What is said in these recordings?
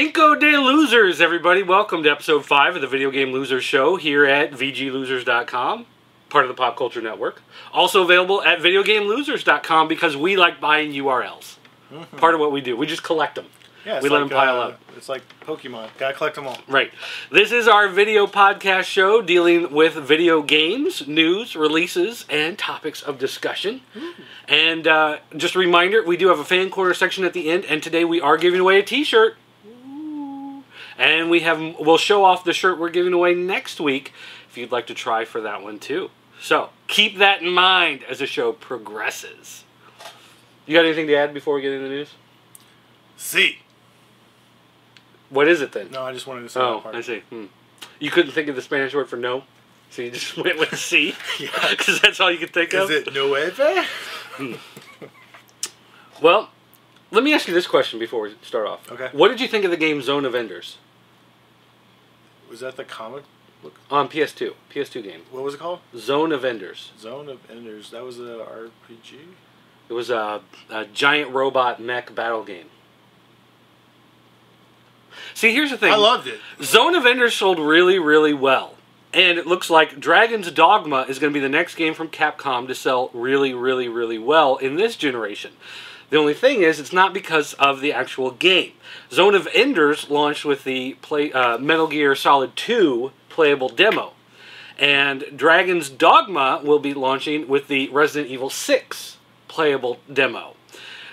Cinco de Losers, everybody. Welcome to episode 5 of the Video Game Losers Show here at VGLosers.com, part of the Pop Culture Network. Also available at VideoGameLosers.com because we like buying URLs. Part of what we do. We just collect them. Yeah, we let them pile up. It's like Pokemon. Gotta collect them all. Right. This is our video podcast show dealing with video games, news, releases, and topics of discussion. And just a reminder, we do have a fan corner section at the end, and today we are giving away a t-shirt. And we'll show off the shirt we're giving away next week if you'd like to try for that one too. So keep that in mind as the show progresses. You got anything to add before we get into the news? See. What is it then? No, I just wanted to say that part. I see. You couldn't think of the Spanish word for no? So you just went with C? Yeah. Because that's all you could think of? Is it nueve? Well, let me ask you this question before we start off. Okay. What did you think of the game Zone of Enders? Was that the comic book? On PS2. PS2 game. What was it called? Zone of Enders. Zone of Enders. That was a RPG? It was a giant robot mech battle game. See, here's the thing. I loved it. Zone of Enders sold really, really well. And it looks like Dragon's Dogma is going to be the next game from Capcom to sell really, really, really well in this generation. The only thing is, it's not because of the actual game. Zone of Enders launched with the Metal Gear Solid 2 playable demo. And Dragon's Dogma will be launching with the Resident Evil 6 playable demo.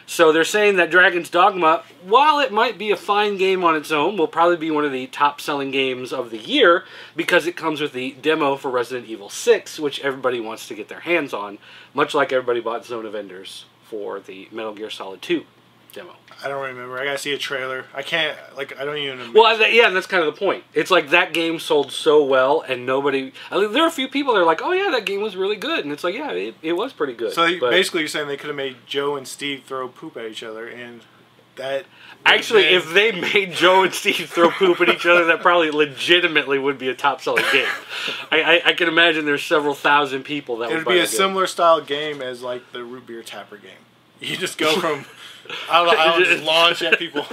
So they're saying that Dragon's Dogma, while it might be a fine game on its own, will probably be one of the top-selling games of the year because it comes with the demo for Resident Evil 6, which everybody wants to get their hands on, much like everybody bought Zone of Enders for the Metal Gear Solid 2 demo. I don't remember. I gotta see a trailer. I can't, I don't even remember. Well, yeah, and that's kind of the point. It's like that game sold so well, and nobody... I mean, there are a few people that are like, oh yeah, that game was really good. And it's like, yeah, it was pretty good. So basically you're saying they could have made Joe and Steve throw poop at each other, and that... Actually, if they made Joe and Steve throw poop at each other, that probably legitimately would be a top-selling game. I can imagine there's several thousand people that would buy it would be a game. similar style game as like the root beer tapper game. You just go from... I don't just launch at people.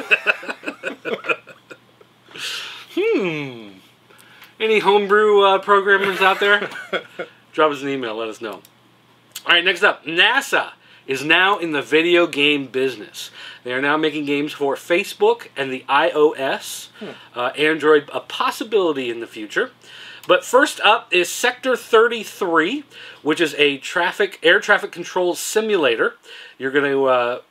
Any homebrew programmers out there? Drop us an email, let us know. Alright, next up. NASA is now in the video game business. They are now making games for Facebook and the iOS. Android, a possibility in the future. But first up is Sector 33, which is a air traffic control simulator. You're going to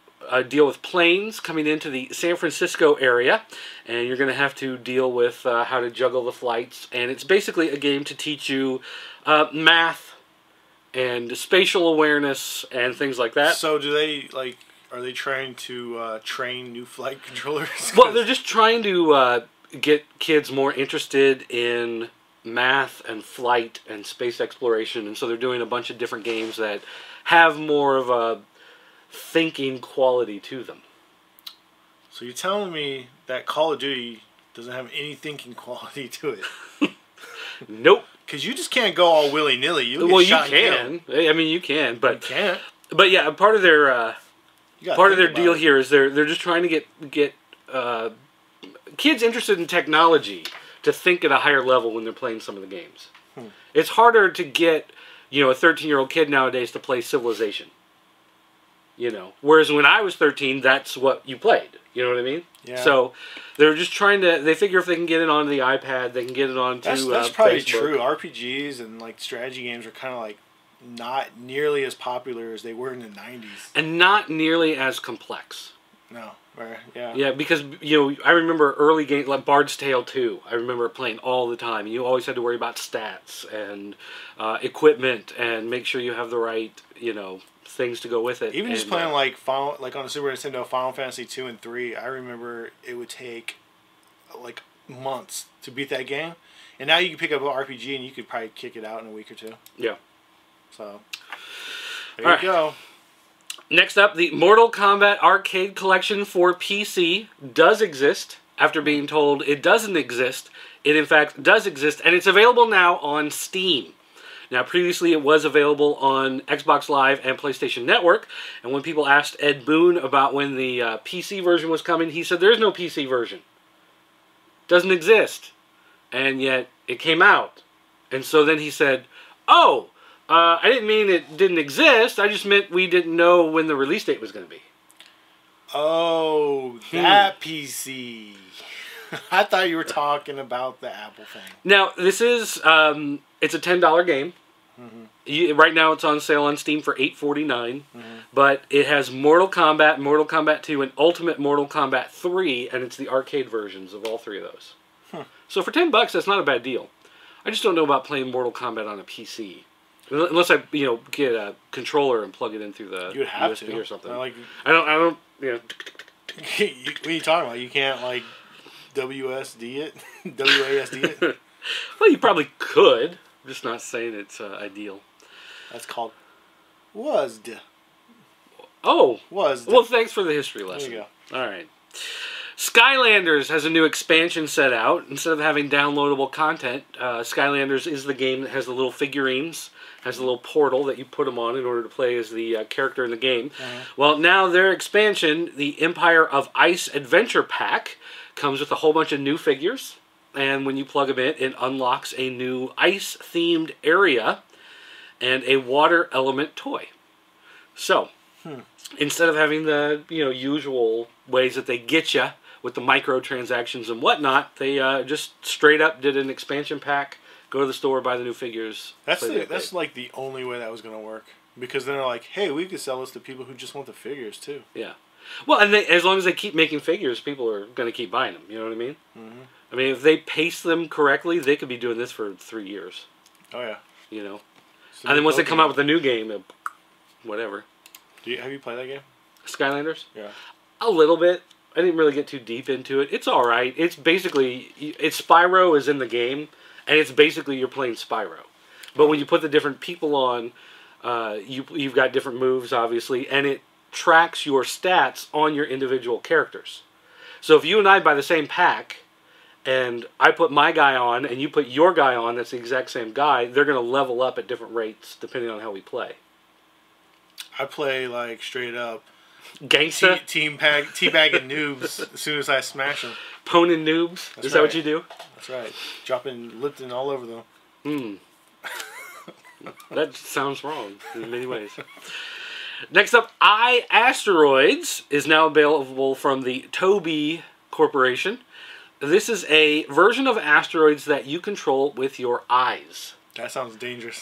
deal with planes coming into the San Francisco area, and you're going to have to deal with how to juggle the flights. And it's basically a game to teach you math and spatial awareness and things like that. So do they, like, are they trying to train new flight controllers? Well, they're just trying to get kids more interested in math and flight and space exploration, and so they're doing a bunch of different games that have more of a thinking quality to them. So you're telling me that Call of Duty doesn't have any thinking quality to it? Nope. Because you just can't go all willy-nilly. You can. I mean, you can, but you can't. But yeah, part of their deal here is they're just trying to get kids interested in technology to think at a higher level when they're playing some of the games. It's harder to get a 13-year-old kid nowadays to play Civilization. Whereas when I was 13, that's what you played. You know what I mean? Yeah. So they're just trying to. They figure if they can get it onto the iPad, they can get it onto. That's probably Facebook. true. RPGs and like strategy games are kind of like not nearly as popular as they were in the '90s, and not nearly as complex. No. Yeah. Yeah, because I remember early games like Bard's Tale 2. I remember playing all the time. You always had to worry about stats and equipment and make sure you have the right things to go with it. Even just playing like on the Super Nintendo, Final Fantasy 2 and 3. I remember it would take like months to beat that game, and now you can pick up an RPG and you could probably kick it out in a week or two. Yeah. So there you go. Next up, the Mortal Kombat Arcade Collection for PC does exist. After being told it doesn't exist, it in fact does exist, and it's available now on Steam. Now, previously it was available on Xbox Live and PlayStation Network, and when people asked Ed Boon about when the PC version was coming, he said there's no PC version. doesn't exist. And yet it came out. And so then he said, oh, I didn't mean it didn't exist. I just meant we didn't know when the release date was going to be. Oh, that PC. I thought you were talking about the Apple thing. Now, this is, it's a $10 game. Right now it's on sale on Steam for $8.49. But it has Mortal Kombat, Mortal Kombat 2, and Ultimate Mortal Kombat 3, and it's the arcade versions of all three of those. So for $10, that's not a bad deal. I just don't know about playing Mortal Kombat on a PC. Unless I, get a controller and plug it in through the USB or something. I don't, What are you talking about? You can't, WSD it? WASD it? Well, you probably could. I'm just not saying it's ideal. That's called WASD. Oh. WASD. Well, thanks for the history lesson. There you go. All right. Skylanders has a new expansion set out. Instead of having downloadable content, Skylanders is the game that has the little figurines, has a little portal that you put them on in order to play as the character in the game. Well, now their expansion, the Empire of Ice Adventure Pack, comes with a whole bunch of new figures. And when you plug them in, it unlocks a new ice-themed area and a water element toy. So, instead of having the usual ways that they get you with the microtransactions and whatnot, they just straight up did an expansion pack. Go to the store, buy the new figures. That's the only way that was going to work. Because then they're like, hey, we could sell this to people who just want the figures too. Yeah. Well, and as long as they keep making figures, people are going to keep buying them. You know what I mean? I mean, if they pace them correctly, they could be doing this for 3 years. Oh, yeah. And then once they come out with a new game, whatever. Have you played that game? Skylanders? Yeah. A little bit. I didn't really get too deep into it. It's all right. It's basically... Spyro is in the game, and it's basically you're playing Spyro. But when you put the different people on, you've got different moves, obviously, and it tracks your stats on your individual characters. So if you and I buy the same pack, and I put my guy on, and you put your guy on, that's the exact same guy, they're going to level up at different rates depending on how we play. I play, straight up Gangsta? teabagging noobs as soon as I smash them. Ponin noobs? Is that what you do? That's right. Dropping Lipton all over them. That sounds wrong in many ways. Next up, Asteroids is now available from the Tobii Corporation. This is a version of Asteroids that you control with your eyes. That sounds dangerous.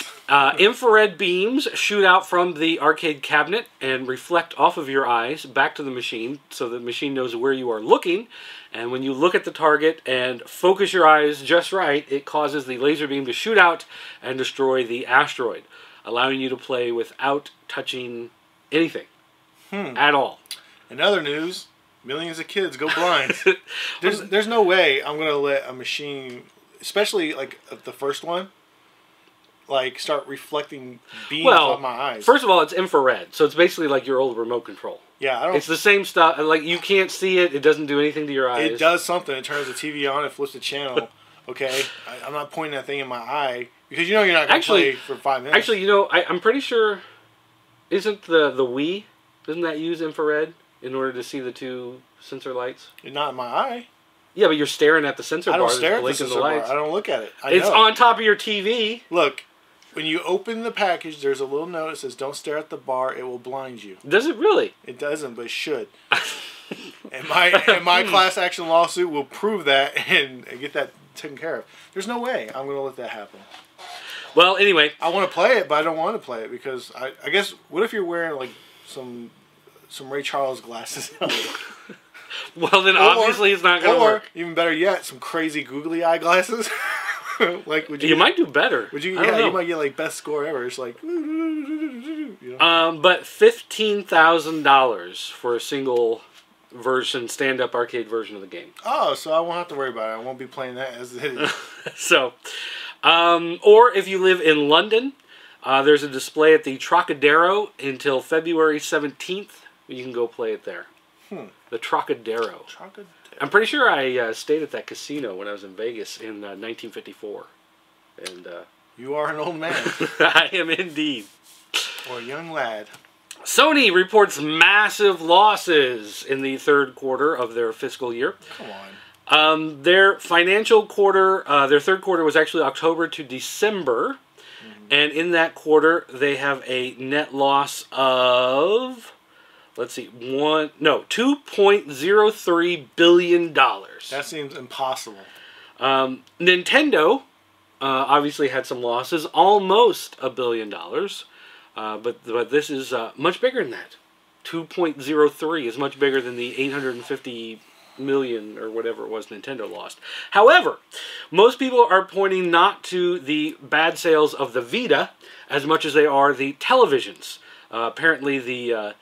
Infrared beams shoot out from the arcade cabinet and reflect off of your eyes back to the machine so the machine knows where you are looking. And when you look at the target and focus your eyes just right, it causes the laser beam to shoot out and destroy the asteroid, allowing you to play without touching anything at all. In other news, millions of kids go blind. There's no way I'm going to let a machine, especially the first one, start reflecting beams off my eyes. First of all, it's infrared, so it's basically like your old remote control. Yeah, it's the same stuff. You can't see it. It doesn't do anything to your eyes. It does something. It turns the TV on. It flips the channel. Okay, I'm not pointing that thing in my eye because you're not going to play for 5 minutes. Actually, I'm pretty sure. Isn't the Wii? Doesn't that use infrared in order to see the two sensor lights? Not in my eye. Yeah, but you're staring at the sensor bar. I don't stare at the sensor bar. I don't look at it. It's on top of your TV. Look. When you open the package, there's a little note that says, don't stare at the bar, it will blind you. Does it really? It doesn't, but it should. and my class action lawsuit will prove that and get that taken care of. There's no way I'm going to let that happen. Well, anyway. I want to play it, but I don't want to play it because I guess, what if you're wearing some Ray Charles glasses? Well, then obviously it's not going to work. Or, even better yet, some crazy googly eye glasses. You might do better. You might get best score ever. It's but $15,000 for a single version, stand-up arcade version of the game. Oh, so I won't have to worry about it. I won't be playing that as it is. So, or if you live in London, there's a display at the Trocadero until February 17th. You can go play it there. The Trocadero. I'm pretty sure I stayed at that casino when I was in Vegas in 1954. And you are an old man. I am indeed. Or a young lad. Sony reports massive losses in the third quarter of their fiscal year. Come on. Their financial quarter, their third quarter was actually October to December. And in that quarter, they have a net loss of, let's see, $2.03 billion. That seems impossible. Nintendo obviously had some losses, almost $1 billion. But this is much bigger than that. 2.03 is much bigger than the 850 million or whatever it was Nintendo lost. However, most people are pointing not to the bad sales of the Vita as much as they are the televisions. Apparently the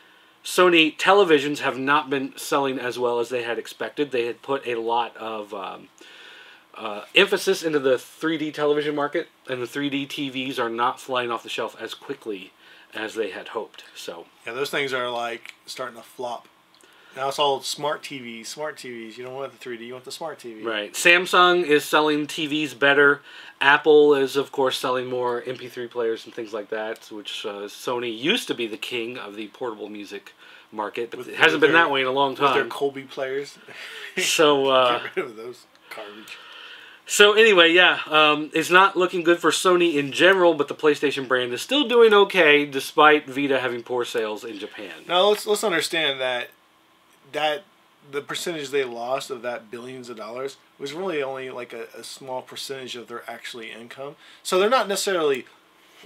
Sony televisions have not been selling as well as they had expected. They had put a lot of emphasis into the 3D television market, and the 3D TVs are not flying off the shelf as quickly as they had hoped. So yeah, those things are like starting to flop. Now it's all smart TVs. Smart TVs. You don't want the 3D. You want the smart TV. Right. Samsung is selling TVs better. Apple is, of course, selling more MP3 players and things like that, which Sony used to be the king of the portable music market, but it hasn't been that way in a long time. With their Colby players. So get rid of those garbage. So anyway, yeah, it's not looking good for Sony in general, but the PlayStation brand is still doing okay despite Vita having poor sales in Japan. Now let's understand that the percentage they lost of that billions of dollars was really only like a small percentage of their actually income. So they're not necessarily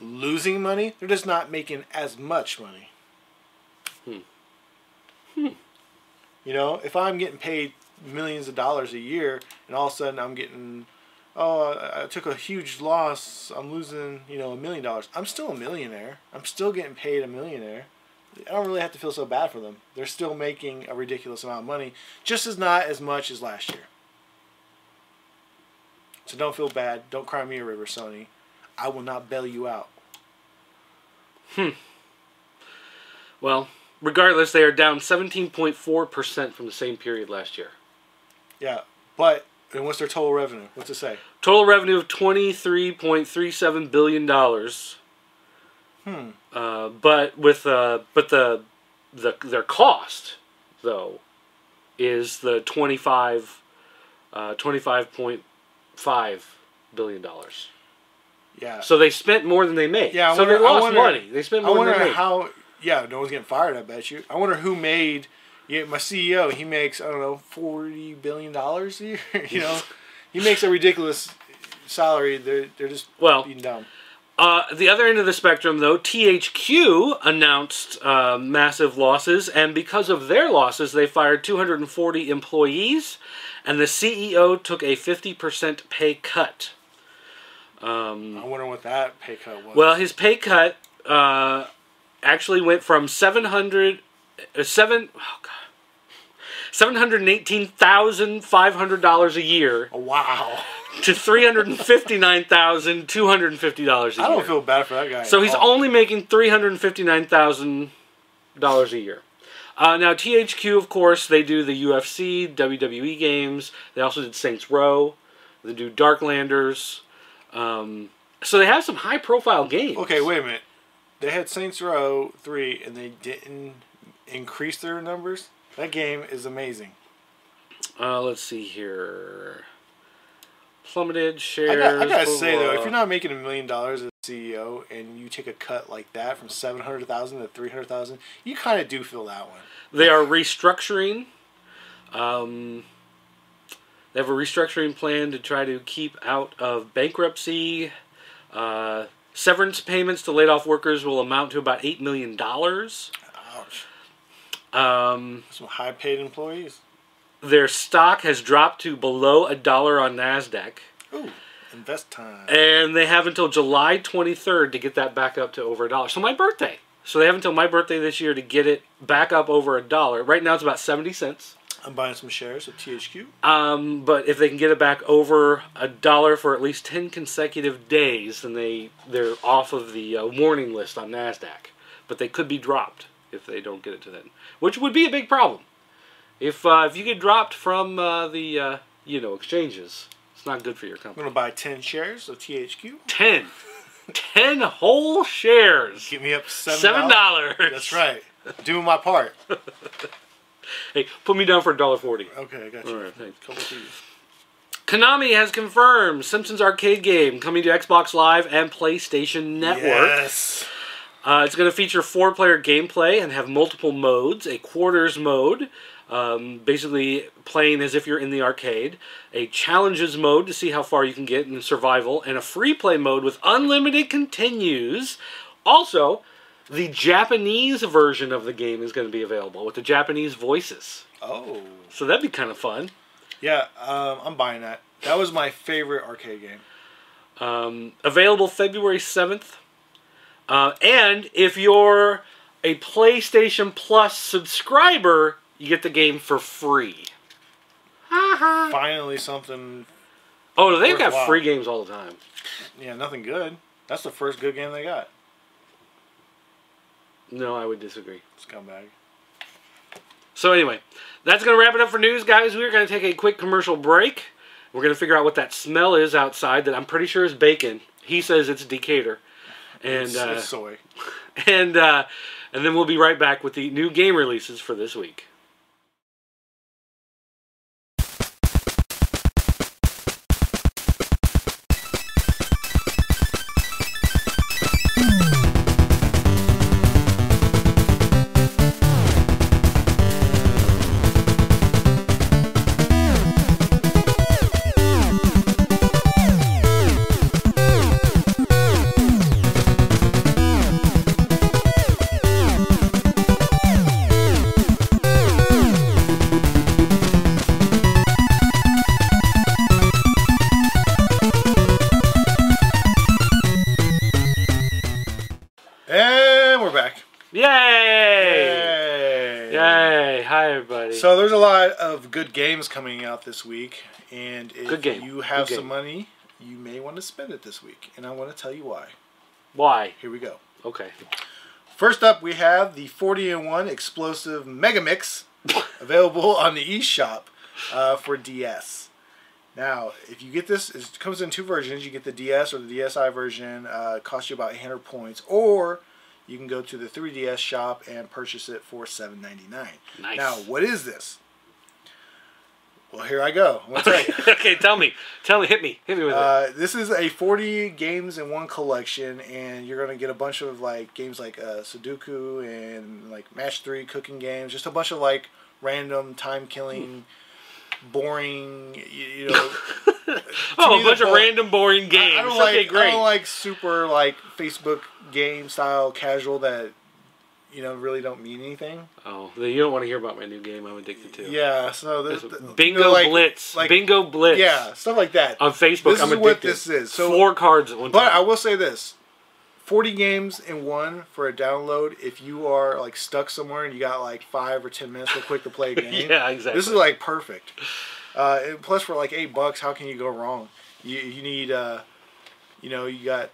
losing money; they're just not making as much money. You know, if I'm getting paid millions of dollars a year, and all of a sudden I'm getting, I took a huge loss, I'm losing, $1 million. I'm still a millionaire. I'm still getting paid a millionaire. I don't really have to feel so bad for them. They're still making a ridiculous amount of money, just as not as much as last year. So don't feel bad. Don't cry me a river, Sony. I will not bail you out. Well, regardless, they are down 17.4% from the same period last year. Yeah, but and what's their total revenue? What's it say? Total revenue of $23.37 billion. But their cost though is the $25.5 billion. Yeah. So they spent more than they made. Yeah. They lost money. They spent more than they made. How. Yeah. No one's getting fired. I bet you. I wonder who made. Yeah, my CEO. He makes $40 billion a year. He makes a ridiculous salary. They're just beating down. The other end of the spectrum, though, THQ announced massive losses, and because of their losses, they fired 240 employees, and the CEO took a 50% pay cut. I wonder what that pay cut was. Well, his pay cut actually went from $718,500 a year. Oh, wow. To $359,250 a year. I don't feel bad for that guy. So he's only making $359,000 a year. Now, THQ, of course, they do the UFC, WWE games. They also did Saints Row. They do Darklanders. So they have some high-profile games. Okay, wait a minute. They had Saints Row 3, and they didn't increase their numbers? That game is amazing. Let's see here. Plummeted shares. I gotta say though, if you're not making $1 million as a CEO and you take a cut like that from $700,000 to $300,000, you kind of do feel that one. They are restructuring. They have a restructuring plan to try to keep out of bankruptcy. Severance payments to laid-off workers will amount to about $8 million. Ouch. Some high-paid employees. Their stock has dropped to below $1 on NASDAQ. Ooh, invest time. And they have until July 23rd to get that back up to over $1. So my birthday. So they have until my birthday this year to get it back up over $1. Right now it's about 70 cents. I'm buying some shares of THQ. But if they can get it back over $1 for at least 10 consecutive days, then they're off of the warning list on NASDAQ. But they could be dropped if they don't get it to then, which would be a big problem. If you get dropped from the exchanges, it's not good for your company. I'm going to buy 10 shares of THQ. 10 whole shares. Get me up $7. $7. That's right. Doing my part. Hey, put me down for $1.40. Okay, I got you. All right, thanks. Couple of these. Konami has confirmed Simpsons arcade game coming to Xbox Live and PlayStation Network. Yes. It's going to feature 4-player gameplay and have multiple modes. A quarters mode, basically playing as if you're in the arcade. A challenges mode to see how far you can get in survival. And a free play mode with unlimited continues. Also, the Japanese version of the game is going to be available with the Japanese voices. Oh. So that'd be kind of fun. Yeah, I'm buying that. That was my favorite arcade game. Available February 7th. And if you're a PlayStation Plus subscriber, you get the game for free. Finally something. Oh, they've got worthwhile. free games all the time. Yeah, nothing good. That's the first good game they got. No, I would disagree. Scumbag. So anyway, that's going to wrap it up for news, guys. We're going to take a quick commercial break. We're going to figure out what that smell is outside that I'm pretty sure is bacon. He says it's Decatur. And It's soy. and then we'll be right back with the new game releases for this week. And we're back. Yay! Yay! Yay! Hi, everybody. So there's a lot of good games coming out this week, and if you have Good some game. money, you may want to spend it this week, and I want to tell you why. Why? Here we go. Okay. First up, we have the 40-in-1 Explosive Mega Mix available on the eShop for DS. Now, if you get this, it comes in two versions. You get the DS or the DSi version. It costs you about 800 points, or you can go to the 3DS shop and purchase it for $7.99. Nice. Now, what is this? Well, here I go. I'm gonna tell you. Okay, tell me, hit me with it. This is a 40 games in one collection, and you're gonna get a bunch of like games like Sudoku and like Match 3 cooking games, just a bunch of like random time killing, boring, you know. Oh, a bunch of random boring games. I don't Okay, like. great. I don't like super like Facebook game style casual that really don't mean anything. Oh, you don't want to hear about my new game I'm addicted to. Yeah, so Bingo Blitz. Bingo Blitz. Yeah, stuff like that. On Facebook, this I'm is addicted. what this is. So 4 cards at one time. But I will say this. 40 games in one for a download. If you are like stuck somewhere and you got like 5 or 10 minutes real quick to play a game. Yeah, exactly. This is like perfect. And plus for like $8, how can you go wrong? You need you got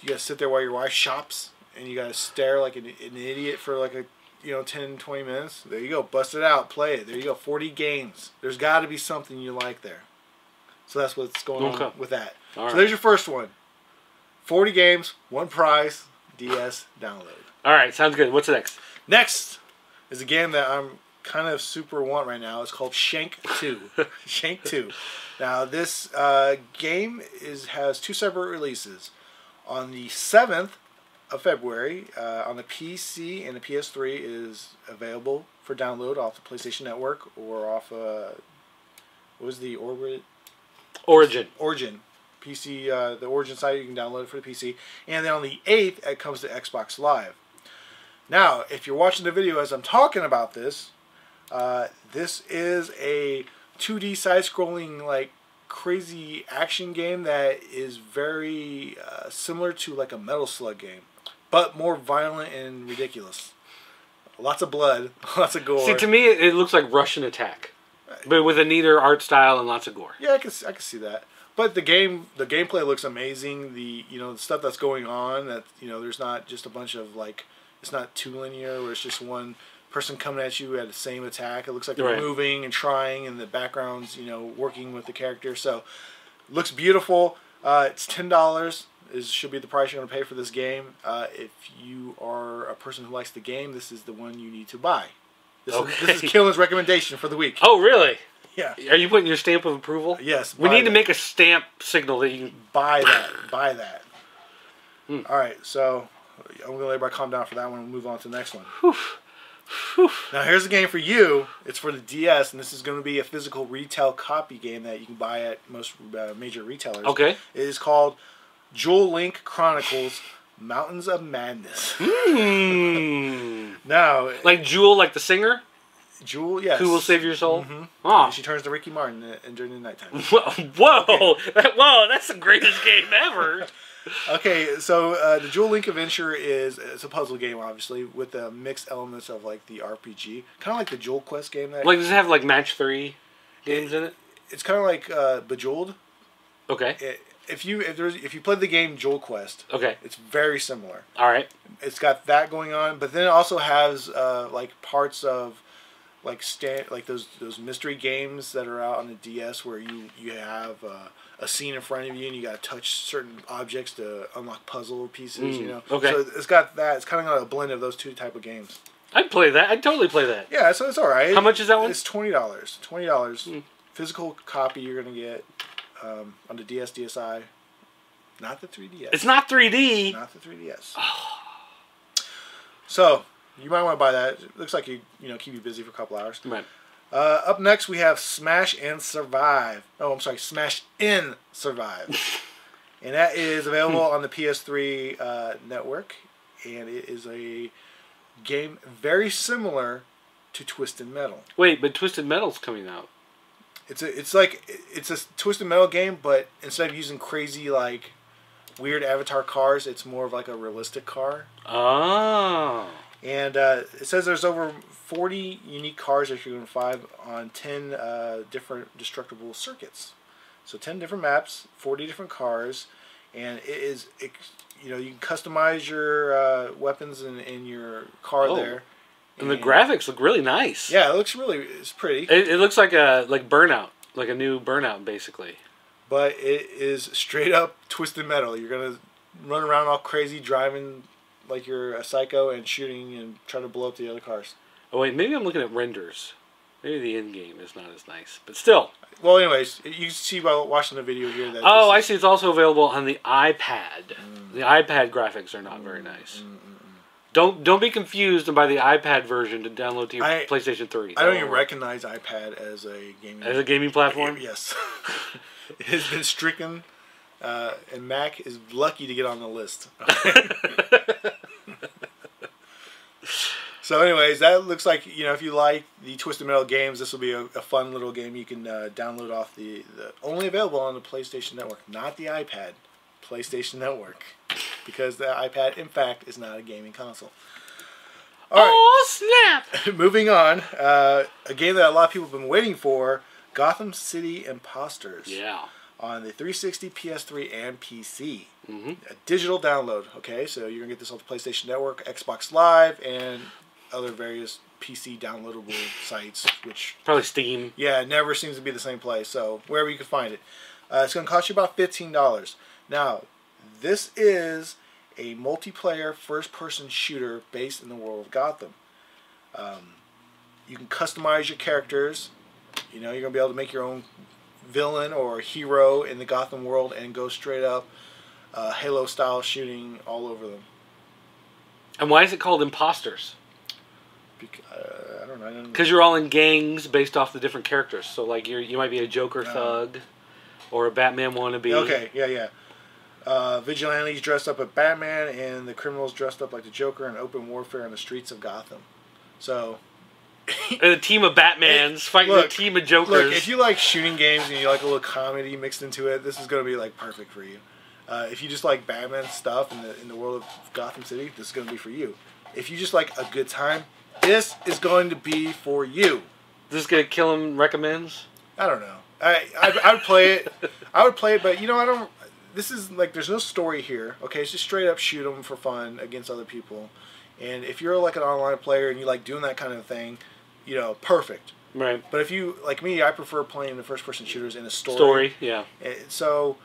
to sit there while your wife shops and you got to stare like an idiot for like a 10, 20 minutes. There you go. Bust it out. Play it. There you go. 40 games. There's got to be something you like there. So that's what's going on with that. All so right. there's your first one. 40 games, one prize, DS download. All right, sounds good. What's next? Next is a game that I'm kind of super want right now. It's called Shank 2. Shank 2. Now this game has 2 separate releases. On the 7th of February, on the PC and the PS3 is available for download off the PlayStation Network or off what was the Origin. PC, the Origin site, you can download it for the PC. And then on the 8th, it comes to Xbox Live. Now, if you're watching the video as I'm talking about this, this is a 2D side-scrolling, like, crazy action game that is very similar to, like, a Metal Slug game, but more violent and ridiculous. Lots of blood, lots of gore. See, to me, it looks like Russian Attack, but with a neater art style and lots of gore. Yeah, I can see that. But the gameplay looks amazing. The stuff that's going on, that there's not just a bunch of like, it's not too linear where it's just one person coming at you at the same attack. It looks like they're moving and trying, and the background's working with the character. So it looks beautiful. It's $10. Should be the price you're going to pay for this game. If you are a person who likes the game, this is the one you need to buy. This is Killen's recommendation for the week. Oh, really? Yeah. Are you putting your stamp of approval? Yes. We need to make a stamp signal that you can... Buy that. All right, so I'm going to let everybody calm down for that one and move on to the next one. Now, here's a game for you. It's for the DS, and this is going to be a physical retail copy game that you can buy at most major retailers. Okay. It is called Jewel Link Chronicles Mountains of Madness. Now, like Jewel, like the singer? Jewel, yes. Who will save your soul? Mm-hmm. Oh. And she turns to Ricky Martin during the nighttime. Whoa! Okay. Whoa, that's the greatest game ever. Okay, so the Jewel Link Adventure it's a puzzle game, obviously, with mixed elements of like the RPG, kind of like the Jewel Quest game. That does it have like match 3 games in it? It's kind of like Bejeweled. Okay. If you played the game Jewel Quest, okay, it's very similar. All right. It's got that going on, but then it also has like parts of like those mystery games that are out on the DS where you have a scene in front of you and you got to touch certain objects to unlock puzzle pieces. You know. Okay. So it's got that. It's kind of got a blend of those two type of games. I'd play that. I'd totally play that. Yeah, so it's all right. How much is that one? It's $20. $20. Physical copy you're gonna get on the DS, DSi, not the 3DS. It's not 3D. Not the 3DS. So you might want to buy that. It looks like you keep you busy for a couple hours. Right. Up next we have Smash and Survive. Oh, I'm sorry, Smash in Survive, and that is available on the PS3 network, and it is a game very similar to Twisted Metal. Wait, but Twisted Metal's coming out. It's a Twisted Metal game, but instead of using crazy like weird avatar cars, it's more of like a realistic car. Oh. And it says there's over 40 unique cars that you're going to find on 10 different destructible circuits. So 10 different maps, 40 different cars, and you can customize your weapons in your car there. And the graphics look really nice. Yeah, it's pretty. It looks like Burnout, like a new Burnout, basically. But it is straight up Twisted Metal. You're gonna run around all crazy, driving like you're a psycho and shooting and trying to blow up the other cars. Oh wait, maybe I'm looking at renders. Maybe the end game is not as nice, but still. Well, anyways, you can see by watching the video here that. Oh, I see. It's also available on the iPad. The iPad graphics are not very nice. Don't be confused and buy the iPad version to download to your PlayStation 3. I don't even recognize iPad as a gaming platform. Yes, it has been stricken, and Mac is lucky to get on the list. So, anyways, that looks like if you like the Twisted Metal games, this will be a fun little game you can download off the only available on the PlayStation Network, not the iPad. PlayStation Network, because the iPad, in fact, is not a gaming console. All right. Oh, snap! Moving on, a game that a lot of people have been waiting for, Gotham City Imposters. Yeah. On the 360, PS3, and PC. Mm-hmm. A digital download, okay? So you're going to get this on the PlayStation Network, Xbox Live, and other various PC downloadable sites, which... Probably Steam. Yeah, it never seems to be the same place, so wherever you can find it. It's going to cost you about $15. Now, this is a multiplayer first-person shooter based in the world of Gotham. You can customize your characters. You're going to be able to make your own villain or hero in the Gotham world and go straight up Halo-style shooting all over them. And why is it called Imposters? I don't know. Because you're all in gangs based off the different characters. So, like, you might be a Joker thug or a Batman wannabe. Okay, yeah. Vigilantes dressed up as Batman, and the criminals dressed up like the Joker in open warfare in the streets of Gotham. So, and a team of Batmans fighting a team of Jokers. Look, if you like shooting games and you like a little comedy mixed into it, this is going to be like perfect for you. If you just like Batman stuff in the world of Gotham City, this is going to be for you. If you just like a good time, this is going to be for you. This is going to kill him recommends? I don't know. I would play it. I would play it, but I don't. This is like there's no story here. Okay, it's just straight up shoot them for fun against other people. And if you're like an online player and you like doing that kind of thing, perfect. Right. But if you like me, I prefer playing the first-person shooters in a story. Story, yeah. So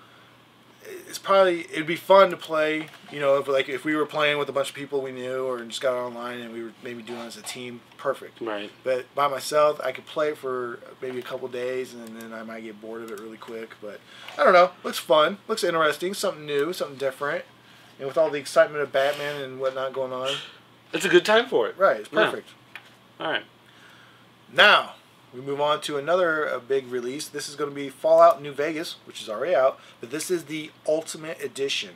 it'd be fun to play. You know, if we were playing with a bunch of people we knew, or just got online and we were maybe doing it as a team, perfect. Right. But by myself, I could play it for maybe a couple days, and then I might get bored of it really quick. But I don't know. Looks fun. Looks interesting. Something new. Something different. And with all the excitement of Batman and whatnot going on, it's a good time for it. Right. It's perfect. Yeah. All right. Now we move on to another big release. This is going to be Fallout New Vegas, which is already out, but this is the Ultimate Edition,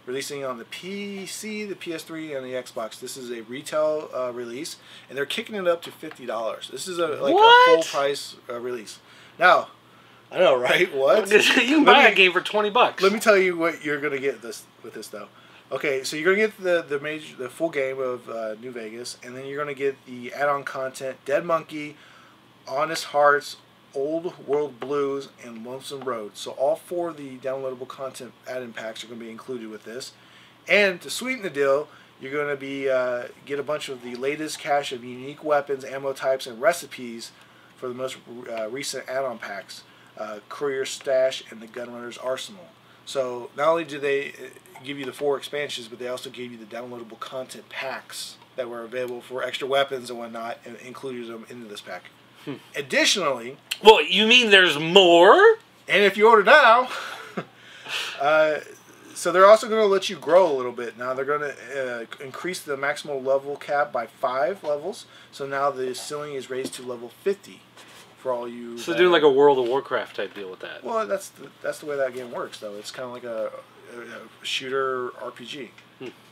releasing on the PC, the PS3, and the Xbox. This is a retail release, and they're kicking it up to $50. This is a full price release. Now, I know, right? What? You can buy a game for $20. Let me tell you what you're going to get with this, though. Okay, so you're going to get the full game of New Vegas, and then you're going to get the add-on content, Dead Monkey, Honest Hearts, Old World Blues, and Lonesome Road. So all 4 of the downloadable content add-in packs are going to be included with this. And to sweeten the deal, you're going to be get a bunch of the latest cache of unique weapons, ammo types, and recipes for the most recent add-on packs, Courier Stash and the Gunrunner's Arsenal. So not only do they give you the 4 expansions, but they also gave you the downloadable content packs that were available for extra weapons and whatnot, and included them into this pack. Additionally... Well, you mean there's more? And if you order now... so they're also going to let you grow a little bit. Now they're going to increase the maximum level cap by 5 levels. So now the ceiling is raised to level 50 for all you... So doing like a World of Warcraft type deal with that. Well, that's the way that game works, though. It's kind of like a shooter RPG.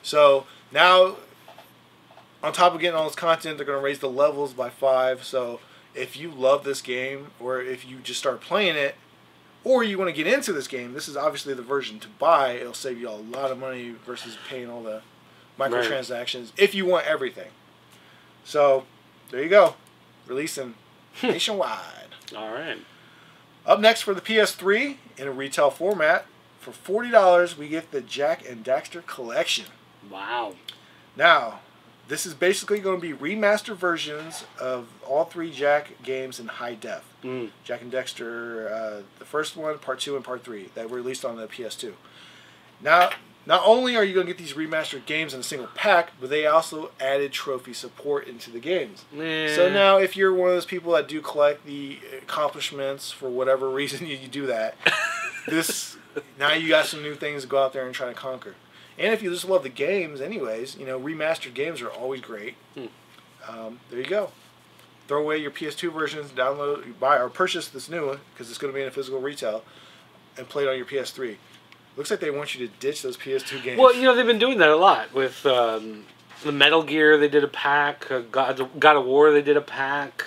So now, on top of getting all this content, they're going to raise the levels by 5. So if you love this game, or if you just start playing it, or you want to get into this game, this is obviously the version to buy. It'll save you a lot of money versus paying all the microtransactions if you want everything. So there you go, releasing nationwide. All right. Up next for the PS3 in a retail format, for $40, we get the Jak and Daxter Collection. Wow. Now, this is basically going to be remastered versions of all 3 Jak games in high def. Jak and Daxter, the first one, Part 2, and Part 3 that were released on the PS2. Now, not only are you going to get these remastered games in a single pack, but they also added trophy support into the games. So now, if you're one of those people that do collect the accomplishments for whatever reason you do that, now you got some new things to go out there and try to conquer. And if you just love the games anyways, remastered games are always great. There you go. Throw away your PS2 versions, download, buy, or purchase this new one, because it's going to be in a physical retail, and play it on your PS3. Looks like they want you to ditch those PS2 games. Well, they've been doing that a lot. With the Metal Gear, they did a pack. God of War, they did a pack.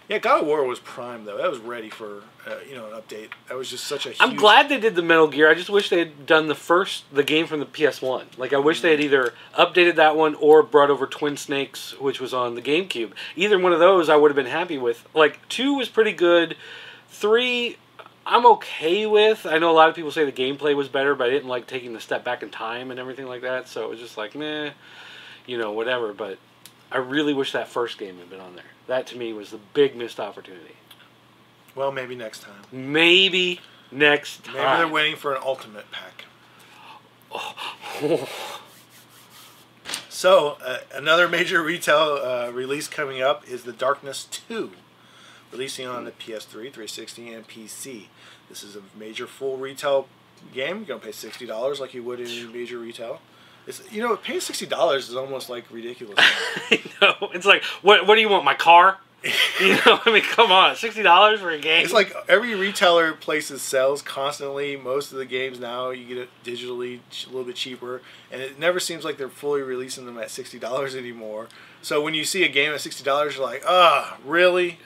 Yeah, God of War was prime, though. That was ready for an update. That was just such a huge... I'm glad they did the Metal Gear. I just wish they had done the game from the PS1. Like, I wish they had either updated that one or brought over Twin Snakes, which was on the GameCube. Either one of those I would have been happy with. Like, 2 was pretty good. 3... I'm okay with. I know a lot of people say the gameplay was better, but I didn't like taking the step back in time and everything like that, so it was just like, meh, whatever. But I really wish that first game had been on there. That, to me, was the big missed opportunity. Well, maybe next time. Maybe next time. Maybe they're waiting for an ultimate pack. So, another major retail release coming up is The Darkness 2. Releasing on the PS3, 360, and PC. This is a major full retail game. You're going to pay $60 like you would in any major retail. It's, paying $60 is almost like ridiculous. I know. It's like, what do you want, my car? Come on, $60 for a game? It's like every retailer places sales constantly. Most of the games now, you get it digitally a little bit cheaper. And it never seems like they're fully releasing them at $60 anymore. So when you see a game at $60, you're like, really?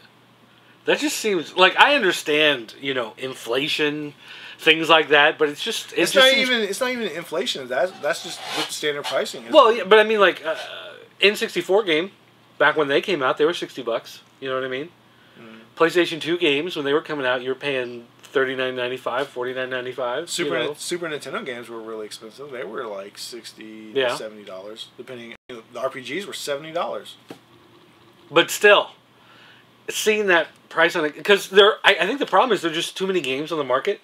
That just seems like, I understand, inflation, things like that, but it's just it's not even inflation. That's just what the standard pricing is. Well, yeah, but I mean, like N64 game, back when they came out, they were $60. You know what I mean? PlayStation 2 games, when they were coming out, you were paying $39.95, $49.95. Super Nintendo games were really expensive. They were like $60 to $70, depending. The RPGs were $70. But still, seeing that price on it, because I think the problem is there are just too many games on the market.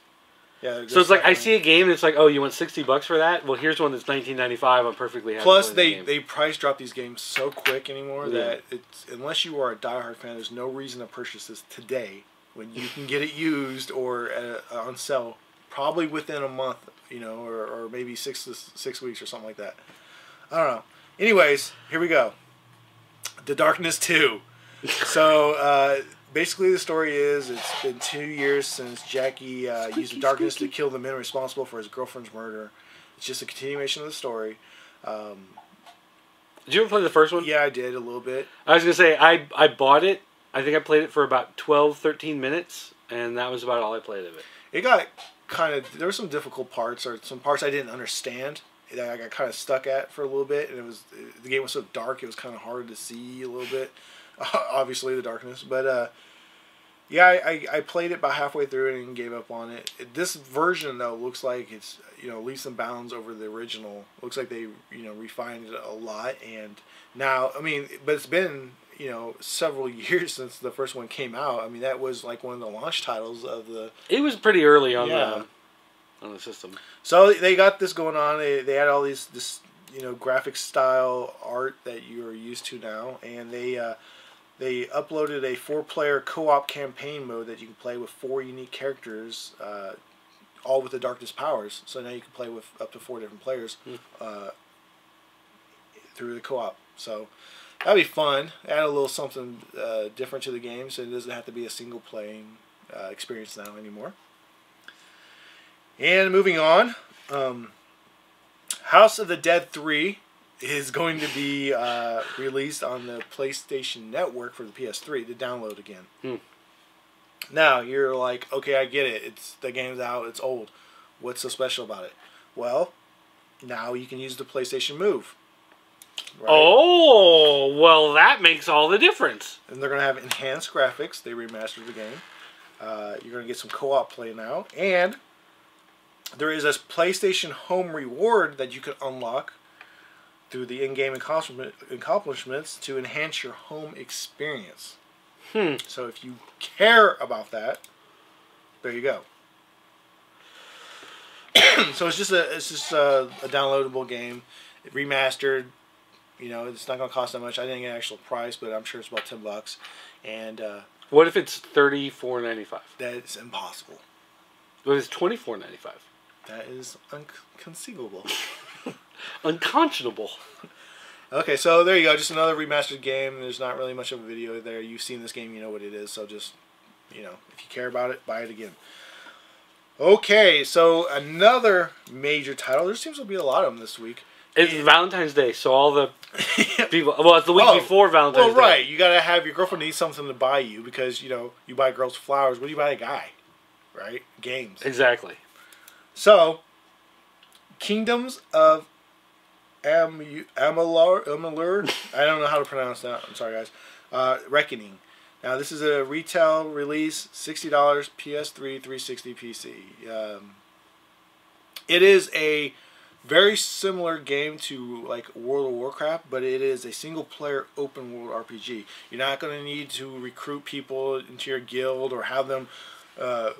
Yeah. So it's like I see a game and it's like, oh, you want $60 for that? Well, here's one that's $19.95. I'm perfectly happy. Plus, the game. they price drop these games so quick anymore that it's unless you are a diehard fan, there's no reason to purchase this today when you can get it used or on sale probably within a month, or maybe 6 weeks or something like that. I don't know. Anyways, here we go. The Darkness 2. So basically, the story is it's been 2 years since Jackie used the darkness to kill the men responsible for his girlfriend's murder. It's just a continuation of the story. Did you ever play the first one? Yeah, I did a little bit. I was going to say, I bought it. I think I played it for about 12, 13 minutes, and that was about all I played of it. It got there were some difficult parts, or some parts I didn't understand that I got kind of stuck at for a little bit, and the game was so dark, it was kind of hard to see a little bit. Obviously, the darkness, but yeah, I played it about halfway through it and gave up on it. This version, though, looks like it's leaps and bounds over the original. Looks like they refined it a lot, and now but it's been several years since the first one came out. I mean, that was like one of the launch titles of the. It was pretty early on the system. So they got this going on. They had all this graphic style art that you are used to now, and they uploaded a 4-player co-op campaign mode that you can play with 4 unique characters, all with the darkness powers. So now you can play with up to 4 different players through the co-op. So that'd be fun. Add a little something different to the game, so it doesn't have to be a single playing experience now anymore. And moving on, House of the Dead 3 is going to be released on the PlayStation Network for the PS3 to download again. Now, you're like, okay, I get it. The game's out. It's old. What's so special about it? Well, now you can use the PlayStation Move. Right? Oh, well, that makes all the difference. And they're going to have enhanced graphics. They remastered the game. You're going to get some co-op play now. And there is a PlayStation Home reward that you can unlock through the in-game accomplishments to enhance your home experience. So if you care about that, there you go. So it's just a downloadable game, remastered. It's not going to cost that much. I didn't get an actual price, but I'm sure it's about $10. And what if it's $34.95? That's impossible. What if it's $24.95? That is inconceivable. Unconscionable. Okay, so there you go. Just another remastered game. There's not really much of a video there. You've seen this game, you know what it is. So just, if you care about it, buy it again. Okay, so another major title. There seems to be a lot of them this week. It's Valentine's Day, so all the people. Well, it's the week before Valentine's Day. Well, right. You gotta have your girlfriend needs something to buy you because you buy girls flowers. What do you buy a guy? Right? Games. Exactly. So, Kingdoms of Amalur. I don't know how to pronounce that. I'm sorry, guys. Reckoning. Now, this is a retail release, $60, PS3, 360, PC. It is a very similar game to like World of Warcraft, but it is a single-player open-world RPG. You're not going to need to recruit people into your guild or have them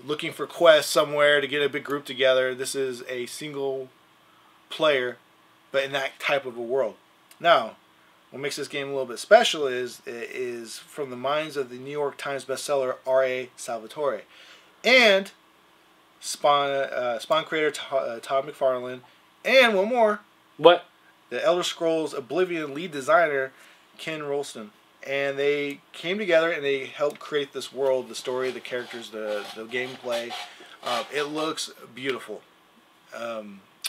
looking for quests somewhere to get a big group together. This is a single player, but in that type of a world. Now, what makes this game a little bit special is from the minds of the New York Times bestseller R.A. Salvatore and Spawn creator Todd McFarlane, and one more. What? The Elder Scrolls Oblivion lead designer Ken Rolston. And they came together and they helped create this world, the story, the characters, the gameplay. It looks beautiful.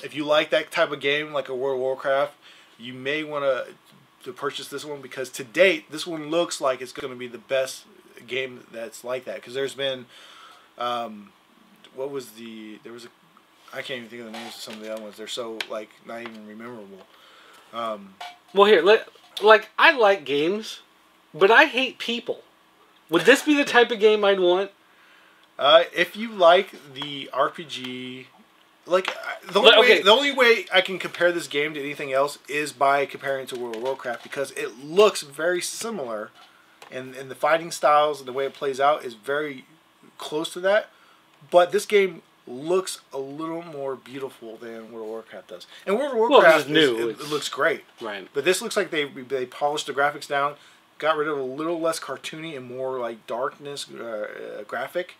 If you like that type of game, like a World of Warcraft, you may want to purchase this one because to date, this one looks like it's going to be the best game that's like that. Because there's been, I can't even think of the names of some of the other ones. They're so like not even memorable. Well, here, I like games, but I hate people. Would this be the type of game I'd want? If you like the RPG, the only way I can compare this game to anything else is by comparing it to World of Warcraft because it looks very similar, and the fighting styles and the way it plays out is very close to that. But this game looks a little more beautiful than World of Warcraft does. And World of Warcraft is new. It looks great. Right. But this looks like they polished the graphics down, got rid of a little less cartoony and more like darkness graphic.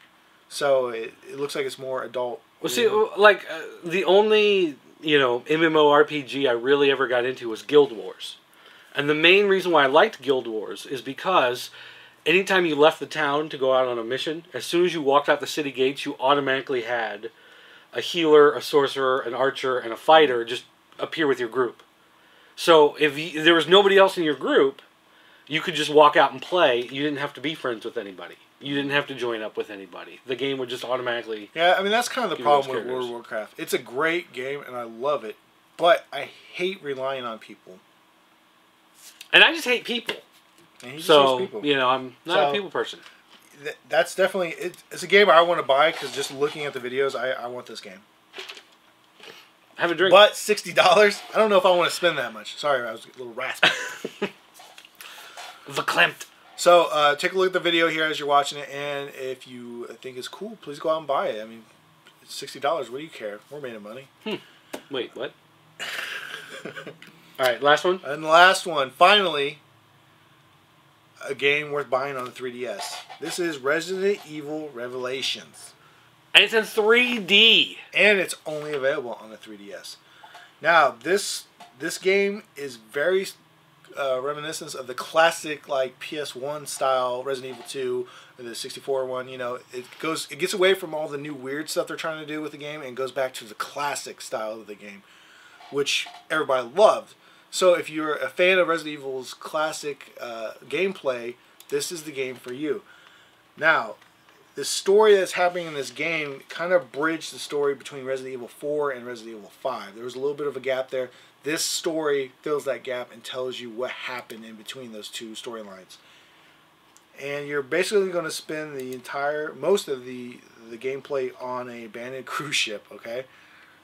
So it looks like it's more adult. Well, see, like the only MMORPG I really ever got into was Guild Wars, and the main reason why I liked Guild Wars is because anytime you left the town to go out on a mission, as soon as you walked out the city gates, you automatically had a healer, a sorcerer, an archer, and a fighter just appear with your group. So if there was nobody else in your group, you could just walk out and play. You didn't have to be friends with anybody. You didn't have to join up with anybody. The game would just automatically... Yeah, I mean, that's kind of the problem with World of Warcraft. It's a great game, and I love it, but I hate relying on people. And I just hate people. And he just so, hates people. I'm not a people person. That's definitely... It's a game I want to buy, because just looking at the videos, I want this game. Have a drink. But $60? I don't know if I want to spend that much. Sorry, I was a little raspy. Verklempt. So, take a look at the video here as you're watching it, and if you think it's cool, please go out and buy it. I mean, it's $60. What do you care? We're made of money. Wait, what? Alright, last one? And the last one, finally, a game worth buying on the 3DS. This is Resident Evil Revelations. And it's in 3D. And it's only available on the 3DS. Now, this game is very... reminiscence of the classic like PS1 style Resident Evil 2 or the 64 one. It gets away from all the new weird stuff they're trying to do with the game and goes back to the classic style of the game, which everybody loved. So if you're a fan of Resident Evil's classic gameplay, this is the game for you. Now, the story that's happening in this game kind of bridged the story between Resident Evil 4 and Resident Evil 5. There was a little bit of a gap there. This story fills that gap and tells you what happened in between those two storylines. And you're basically going to spend most of the gameplay on an abandoned cruise ship, okay?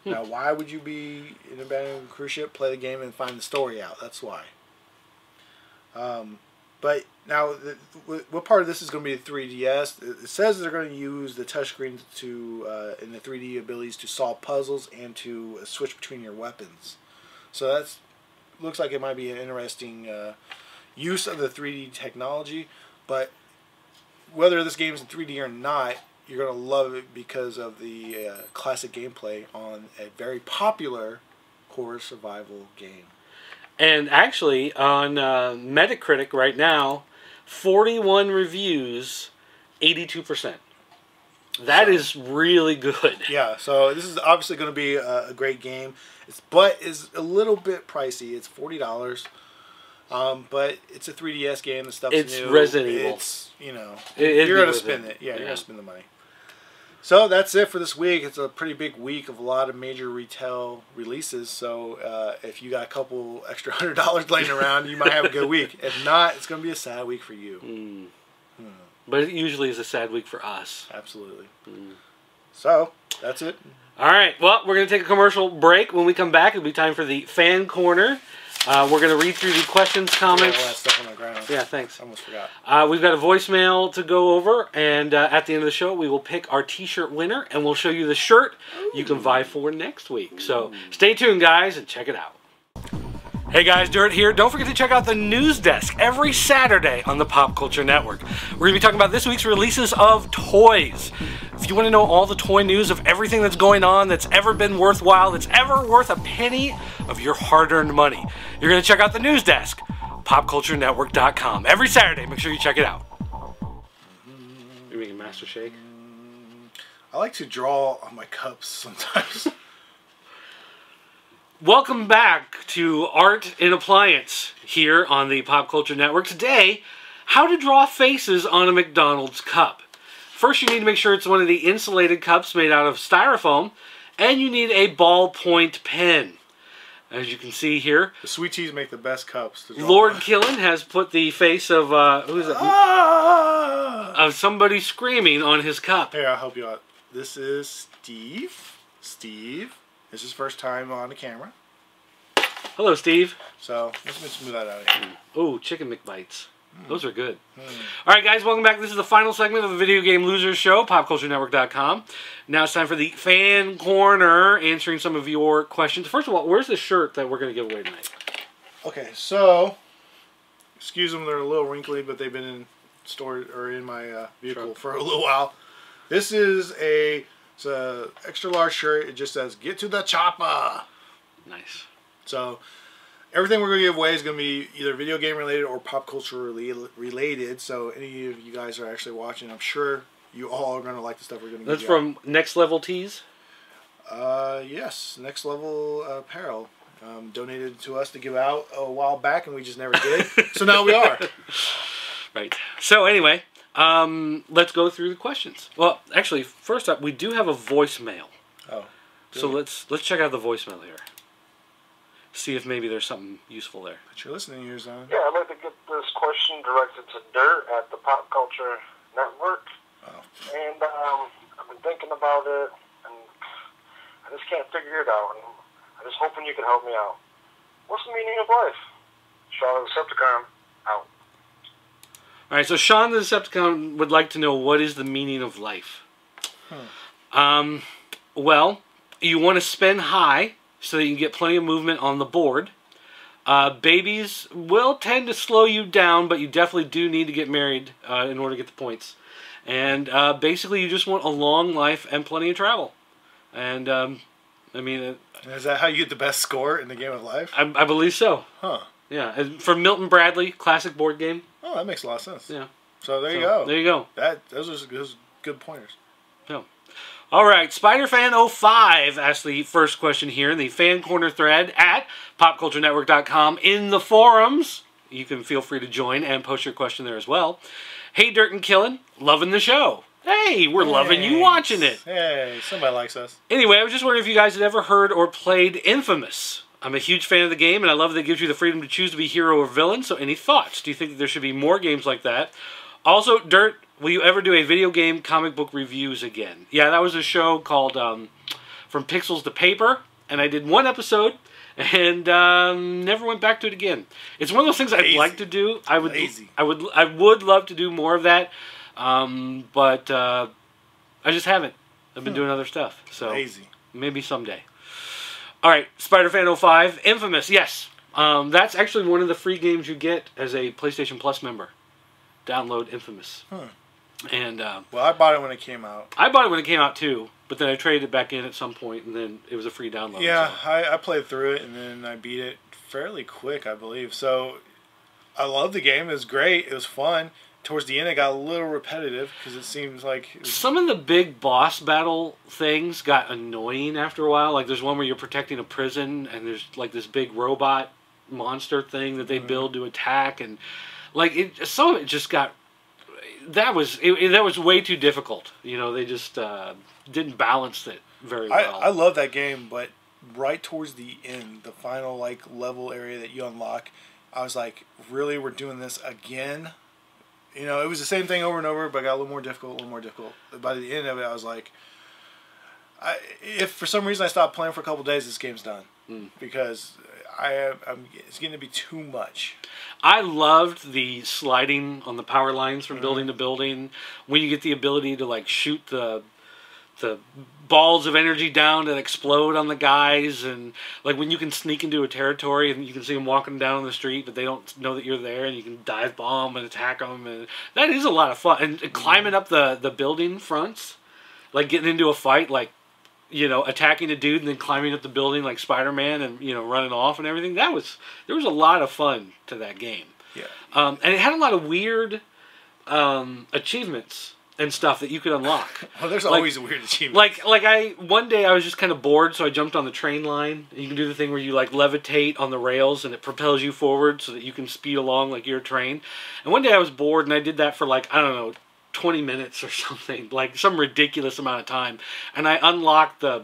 Now, why would you be in an abandoned cruise ship? Play the game and find the story out. That's why. But now, what part of this is going to be the 3DS? It says they're going to use the touchscreen in the 3D abilities to solve puzzles and to switch between your weapons. So that looks like it might be an interesting use of the 3D technology. But whether this game is in 3D or not, you're going to love it because of the classic gameplay on a very popular horror survival game. And actually, on Metacritic right now, 41 reviews, 82%. That is really good. Yeah, so this is obviously going to be a great game. But it's a little bit pricey. It's $40. But it's a 3DS game. The stuff's new. It's Resident Evil. It's, you're going to spend it. Yeah, you're going to spend the money. So that's it for this week. It's a pretty big week of a lot of major retail releases. So if you got a couple extra $100 laying around, you might have a good week. If not, it's going to be a sad week for you. But it usually is a sad week for us. Absolutely. So that's it. All right. Well, we're going to take a commercial break. When we come back, it'll be time for the fan corner. We're going to read through the questions, comments. All that stuff on the ground. Yeah, thanks. I almost forgot. We've got a voicemail to go over, and at the end of the show, we will pick our T-shirt winner, and we'll show you the shirt you can vie for next week. So stay tuned, guys, and check it out. Hey guys, DiRT here. Don't forget to check out the news desk every Saturday on the Pop Culture Network. We're going to be talking about this week's releases of toys. If you want to know all the toy news of everything that's going on, that's ever been worthwhile, that's ever worth a penny of your hard-earned money, you're going to check out the news desk, popculturenetwork.com. Every Saturday, make sure you check it out. You're making Master Shake? I like to draw on my cups sometimes. Welcome back to Art in Appliance here on the Pop Culture Network. Today, how to draw faces on a McDonald's cup. First, you need to make sure it's one of the insulated cups made out of styrofoam, and you need a ballpoint pen. As you can see here, the sweet teas make the best cups. Lord Killen has put the face of who's it? Of somebody screaming on his cup. Here, I'll help you out. This is Steve. Steve. This is his first time on the camera. Hello, Steve. So let's move that out of here. Oh, chicken McBites. Those are good. All right, guys, welcome back. This is the final segment of the Video Game Losers Show, PopCultureNetwork.com. Now it's time for the Fan Corner, answering some of your questions. First of all, where's the shirt that we're going to give away tonight? Okay, so, excuse them, they're a little wrinkly, but they've been in storage or in my vehicle for a little while. This is it's a extra large shirt. It just says, "Get to the chopper." Nice. So, everything we're going to give away is going to be either video game related or pop culture related. So, any of you guys are actually watching, I'm sure you all are going to like the stuff we're going to give you. That's from Next Level Tees? Yes, Next Level Apparel. Donated to us to give out a while back, and we just never did. So now we are. Right. So anyway, let's go through the questions. Well, actually, first up, we do have a voicemail. Oh. So let's check out the voicemail here. See if maybe there's something useful there. Put your listening ears on. Yeah, I'd like to get this question directed to Dirt at the Pop Culture Network. Oh. And I've been thinking about it, and I just can't figure it out. And I'm just hoping you can help me out. What's the meaning of life? Shaw the Decepticon, out. All right, so Sean the Decepticon would like to know, what is the meaning of life? Well, you want to spend high so that you can get plenty of movement on the board. Babies will tend to slow you down, but you definitely do need to get married in order to get the points. And basically, you just want a long life and plenty of travel. And, I mean... is that how you get the best score in the game of life? I believe so. Huh. Yeah, and for Milton Bradley, classic board game. Oh, that makes a lot of sense. Yeah. So there you go. There you go. Those are good pointers. Yeah. All right, SpiderFan05 asked the first question here in the Fan Corner thread at PopCultureNetwork.com in the forums. You can feel free to join and post your question there as well. Hey, Dirt and Killen, loving the show. Hey, we're loving you watching it. Hey, somebody likes us. Anyway, I was just wondering if you guys had ever heard or played Infamous. I'm a huge fan of the game, and I love that it gives you the freedom to choose to be hero or villain, so any thoughts? Do you think that there should be more games like that? Also, Dirt, will you ever do a video game comic book reviews again? Yeah, that was a show called From Pixels to Paper, and I did one episode, and never went back to it again. It's one of those things I'd like to do. I would love to do more of that, but I just haven't. I've been doing other stuff, so maybe someday. All right, SpiderFan05, Infamous, yes. That's actually one of the free games you get as a PlayStation Plus member. Download Infamous. And well, I bought it when it came out. I bought it when it came out too, but then I traded it back in at some point, and then it was a free download. Yeah, so. I played through it, and then I beat it fairly quick, I believe. So I love the game. It was great. It was fun. Towards the end, it got a little repetitive because it seems like... Some of the big boss battle things got annoying after a while. Like, there's one where you're protecting a prison, and there's, like, this big robot monster thing that they build to attack. And, like, some of it just got... That was way too difficult. You know, they just didn't balance it very well. I love that game, but right towards the end, the final, like, level area that you unlock, I was like, really, we're doing this again? You know, it was the same thing over and over, but it got a little more difficult, By the end of it, I was like, if for some reason I stopped playing for a couple days, this game's done. Because it's getting to be too much. I loved the sliding on the power lines from building to building. When you get the ability to, like, shoot the balls of energy down that explode on the guys, and like when you can sneak into a territory and you can see them walking down the street but they don't know that you're there, and you can dive bomb and attack them, and that is a lot of fun. And climbing up the building fronts, like getting into a fight, like, you know, attacking a dude and then climbing up the building like Spider-Man and, you know, running off and everything. There was a lot of fun to that game. Yeah. And it had a lot of weird achievements and stuff that you could unlock. Well, there's always a weird achievement. One day I was just kind of bored, so I jumped on the train line. You can do the thing where you, like, levitate on the rails and it propels you forward so that you can speed along like you're a train. And one day I was bored and I did that for, like, I don't know, 20 minutes or something, like some ridiculous amount of time. And I unlocked the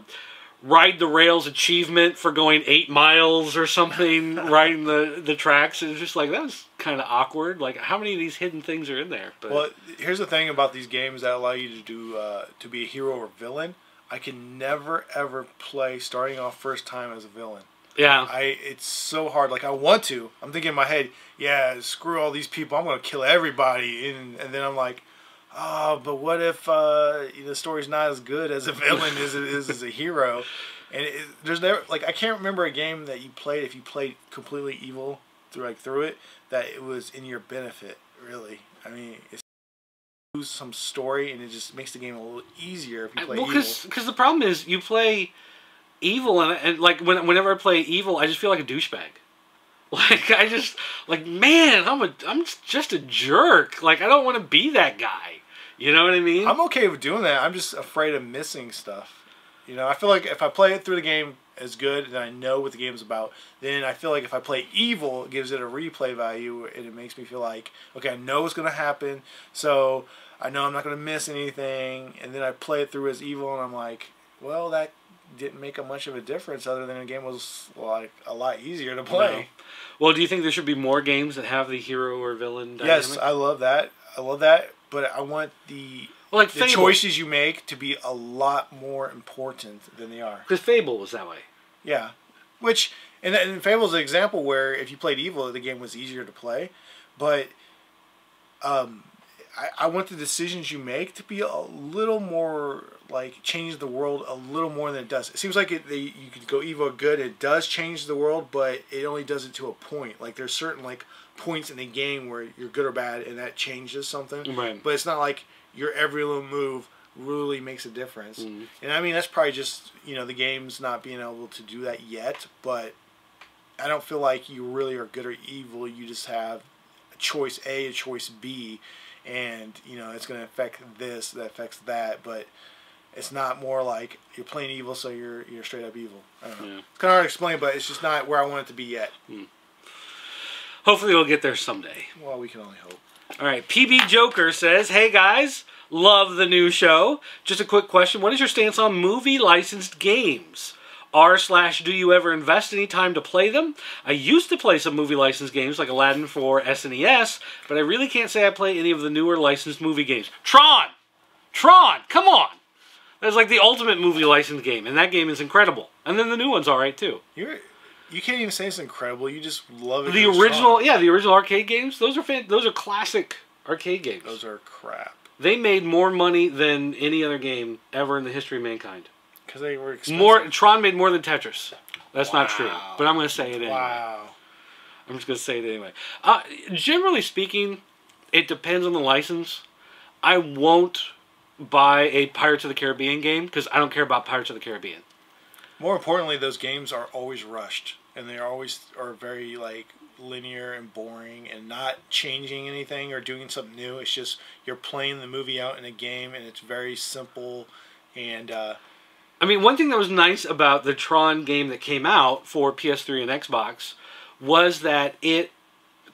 Ride the Rails achievement for going 8 miles or something, riding the tracks. It was just like, that was kind of awkward. Like, how many of these hidden things are in there? But, well, here's the thing about these games that allow you to do to be a hero or villain. I can never, ever play starting off first time as a villain. Yeah. It's so hard. Like, I want to. I'm thinking in my head, yeah, screw all these people. I'm going to kill everybody. And then I'm like, oh, but what if the story's not as good as a villain as it is as a hero? And there's never, like, I can't remember a game that you played, if you played completely evil through it, that it was in your benefit, really. I mean, it's some story, and it just makes the game a little easier if you play evil. Because the problem is, you play evil, and like, whenever I play evil, I just feel like a douchebag. Like, I just, like, man, I'm just a jerk. Like, I don't want to be that guy. You know what I mean? I'm okay with doing that. I'm just afraid of missing stuff. You know, I feel like if I play it through the game as good and I know what the game's about, then I feel like if I play evil, it gives it a replay value, and it makes me feel like, okay, I know what's going to happen, so I know I'm not going to miss anything, and then I play it through as evil, and I'm like, well, that didn't make much of a difference other than the game was, like, a lot easier to play. No. Well, do you think there should be more games that have the hero or villain dynamic? Yes, I love that. But I want the choices you make to be a lot more important than they are. Because Fable was that way. Yeah. And Fable's an example where if you played evil, the game was easier to play. But I want the decisions you make to be a little more, like, change the world a little more than it does. It seems like you could go evil or good. It does change the world, but it only does it to a point. Like, there's certain, like, points in the game where you're good or bad, and that changes something. Right. But it's not like your every little move really makes a difference. Mm. And I mean, that's probably just, the game's not being able to do that yet, but I don't feel like you really are good or evil. You just have a choice A, a choice B, and, it's going to affect this, that affects that, but it's not more like you're playing evil, so you're straight up evil. I don't know. Yeah. It's kind of hard to explain, but it's just not where I want it to be yet. Mm. Hopefully we'll get there someday. Well, we can only hope. All right, PB Joker says, hey guys, love the new show. Just a quick question. What is your stance on movie licensed games? Do you ever invest any time to play them? I used to play some movie licensed games like Aladdin for SNES, but I really can't say I play any of the newer licensed movie games. Tron, come on! That's like the ultimate movie licensed game, and that game is incredible. And then the new one's all right too. You can't even say it's incredible. You just love it. The original arcade games. Those are classic arcade games. Those are crap. They made more money than any other game ever in the history of mankind. Because they were expensive. Tron made more than Tetris. That's not true, but I'm going to say it anyway. Wow. I'm just going to say it anyway. Generally speaking, it depends on the license. I won't buy a Pirates of the Caribbean game because I don't care about Pirates of the Caribbean. More importantly, those games are always rushed, and they always are very, like, linear and boring and not changing anything or doing something new. It's just you're playing the movie out in a game, and it's very simple. And I mean, one thing that was nice about the Tron game that came out for PS3 and Xbox was that it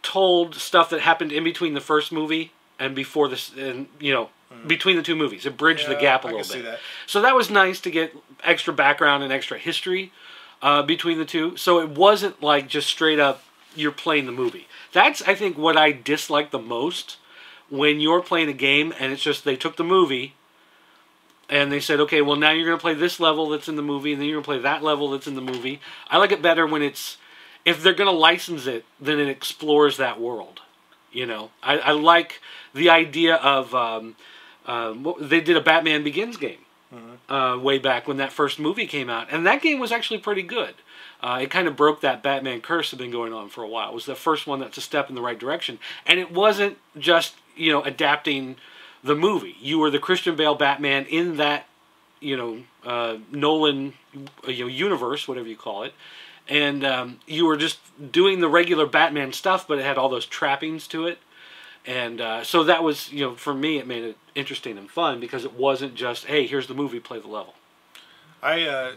told stuff that happened in between the first movie and before this, and between the two movies. It bridged the gap a little bit. See that. So that was nice to get extra background and extra history between the two. So it wasn't like just straight up you're playing the movie. That's, I think, what I dislike the most when you're playing a game and it's just they took the movie and they said, okay, well now you're going to play this level that's in the movie and then you're going to play that level that's in the movie. I like it better when if they're going to license it, then it explores that world. I like the idea of... they did a Batman Begins game way back when that first movie came out. And that game was actually pretty good. It kind of broke that Batman curse that had been going on for a while. It was the first one that's a step in the right direction. And it wasn't just, adapting the movie. You were the Christian Bale Batman in that, Nolan universe, whatever you call it. And you were just doing the regular Batman stuff, but it had all those trappings to it. And so that was, for me, it made it interesting and fun because it wasn't just, hey, here's the movie, play the level. I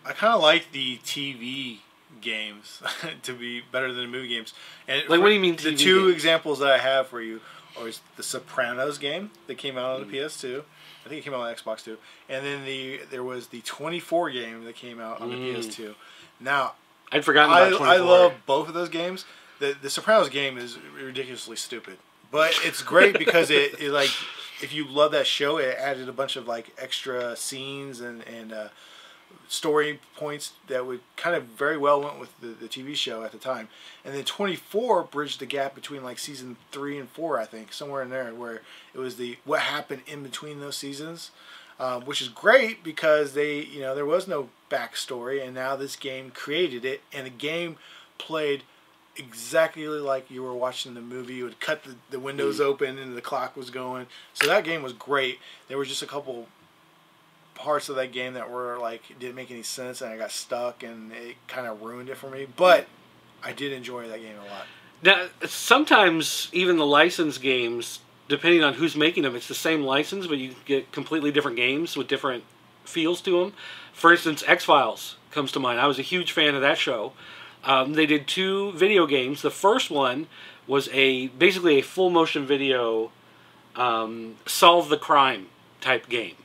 kind of like the TV games to be better than the movie games. And like, what do you mean TV The two examples that I have for you are the Sopranos game that came out on the PS2. I think it came out on Xbox too. And then there was the 24 game that came out on the PS2. Now, I'd forgotten about 24. I love both of those games. The Sopranos game is ridiculously stupid, but it's great because it like, if you love that show, it added a bunch of like extra scenes and story points that would kind of very well went with the TV show at the time. And then 24 bridged the gap between like season 3 and 4, I think, somewhere in there, where it was what happened in between those seasons, which is great because there was no backstory, and now this game created it, and the game played exactly like you were watching the movie. You would cut the windows open and the clock was going. So that game was great. There was just a couple parts of that game that were like didn't make any sense, and I got stuck, and it kind of ruined it for me. But I did enjoy that game a lot. Now, sometimes even the licensed games, depending on who's making them, it's the same license, but you get completely different games with different feels to them. For instance, X-Files comes to mind. I was a huge fan of that show. They did 2 video games. The first one was basically a full motion video solve the crime type game.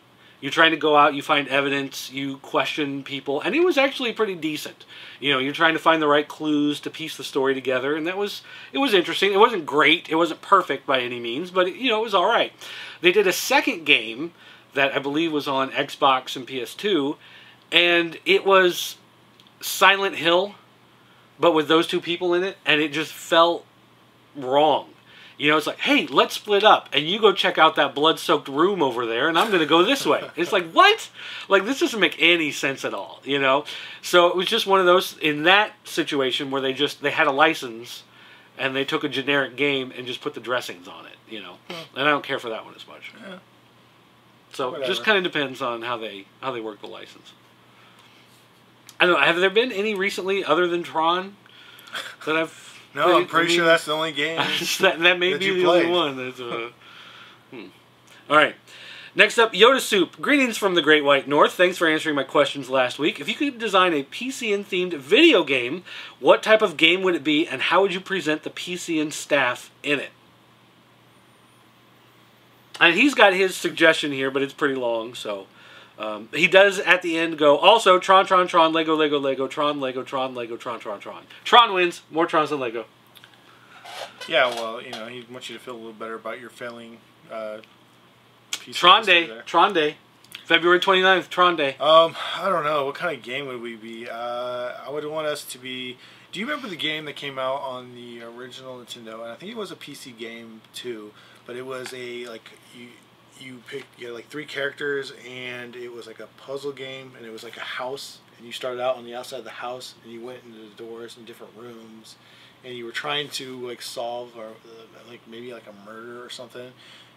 You're trying to go out, you find evidence, you question people, and it was actually pretty decent. You're trying to find the right clues to piece the story together, and it was interesting. It wasn't great, it wasn't perfect by any means, but it was all right. They did a second game that I believe was on Xbox and PS2, and it was Silent Hill, but with those 2 people in it, and it just felt wrong. It's like, hey, let's split up, and you go check out that blood-soaked room over there, and I'm going to go this way. It's like, what? Like, this doesn't make any sense at all, So it was just one of those, in that situation, where they had a license, and they took a generic game and just put the dressings on it, And I don't care for that one as much. Yeah. So it just kind of depends on how they work the license. I don't know, have there been any recently, other than Tron, that I've... No, I'm pretty sure that's the only game that may be the only one. That's, All right. Next up, Yoda Soup. Greetings from the Great White North. Thanks for answering my questions last week. If you could design a PCN-themed video game, what type of game would it be, and how would you present the PCN staff in it? And he's got his suggestion here, but it's pretty long, so... he does at the end go, also, Tron, Lego, Lego, Tron, Lego, Tron, Lego, Tron. Tron wins. More Trons than Lego. Yeah, well, he wants you to feel a little better about your failing piece Tron Day. February 29th, Tron Day. I don't know. What kind of game would we be? I would want us to be... Do you remember the game that came out on the original Nintendo? And I think it was a PC game, too. But it was you picked like 3 characters, and it was like a puzzle game, and it was like a house, and you started out on the outside of the house, and you went into the doors in different rooms, and you were trying to like solve or like maybe like a murder or something.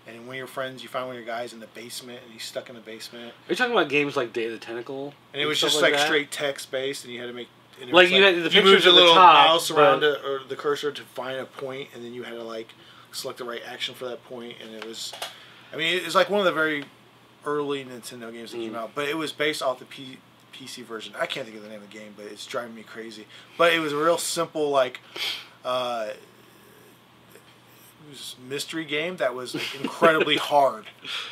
And one of your friends, you find one of your guys in the basement, and he's stuck in the basement. Are you talking about games like Day of the Tentacle? And it was just like straight text based, and you had to make. Like you had the pictures moved a at the little top, mouse around it, or the cursor to find a point, and then you had to like select the right action for that point, and it was. I mean, it was like one of the very early Nintendo games that came out, but it was based off the PC version. I can't think of the name of the game, but it's driving me crazy. But it was a real simple, like, it was mystery game that was like, incredibly hard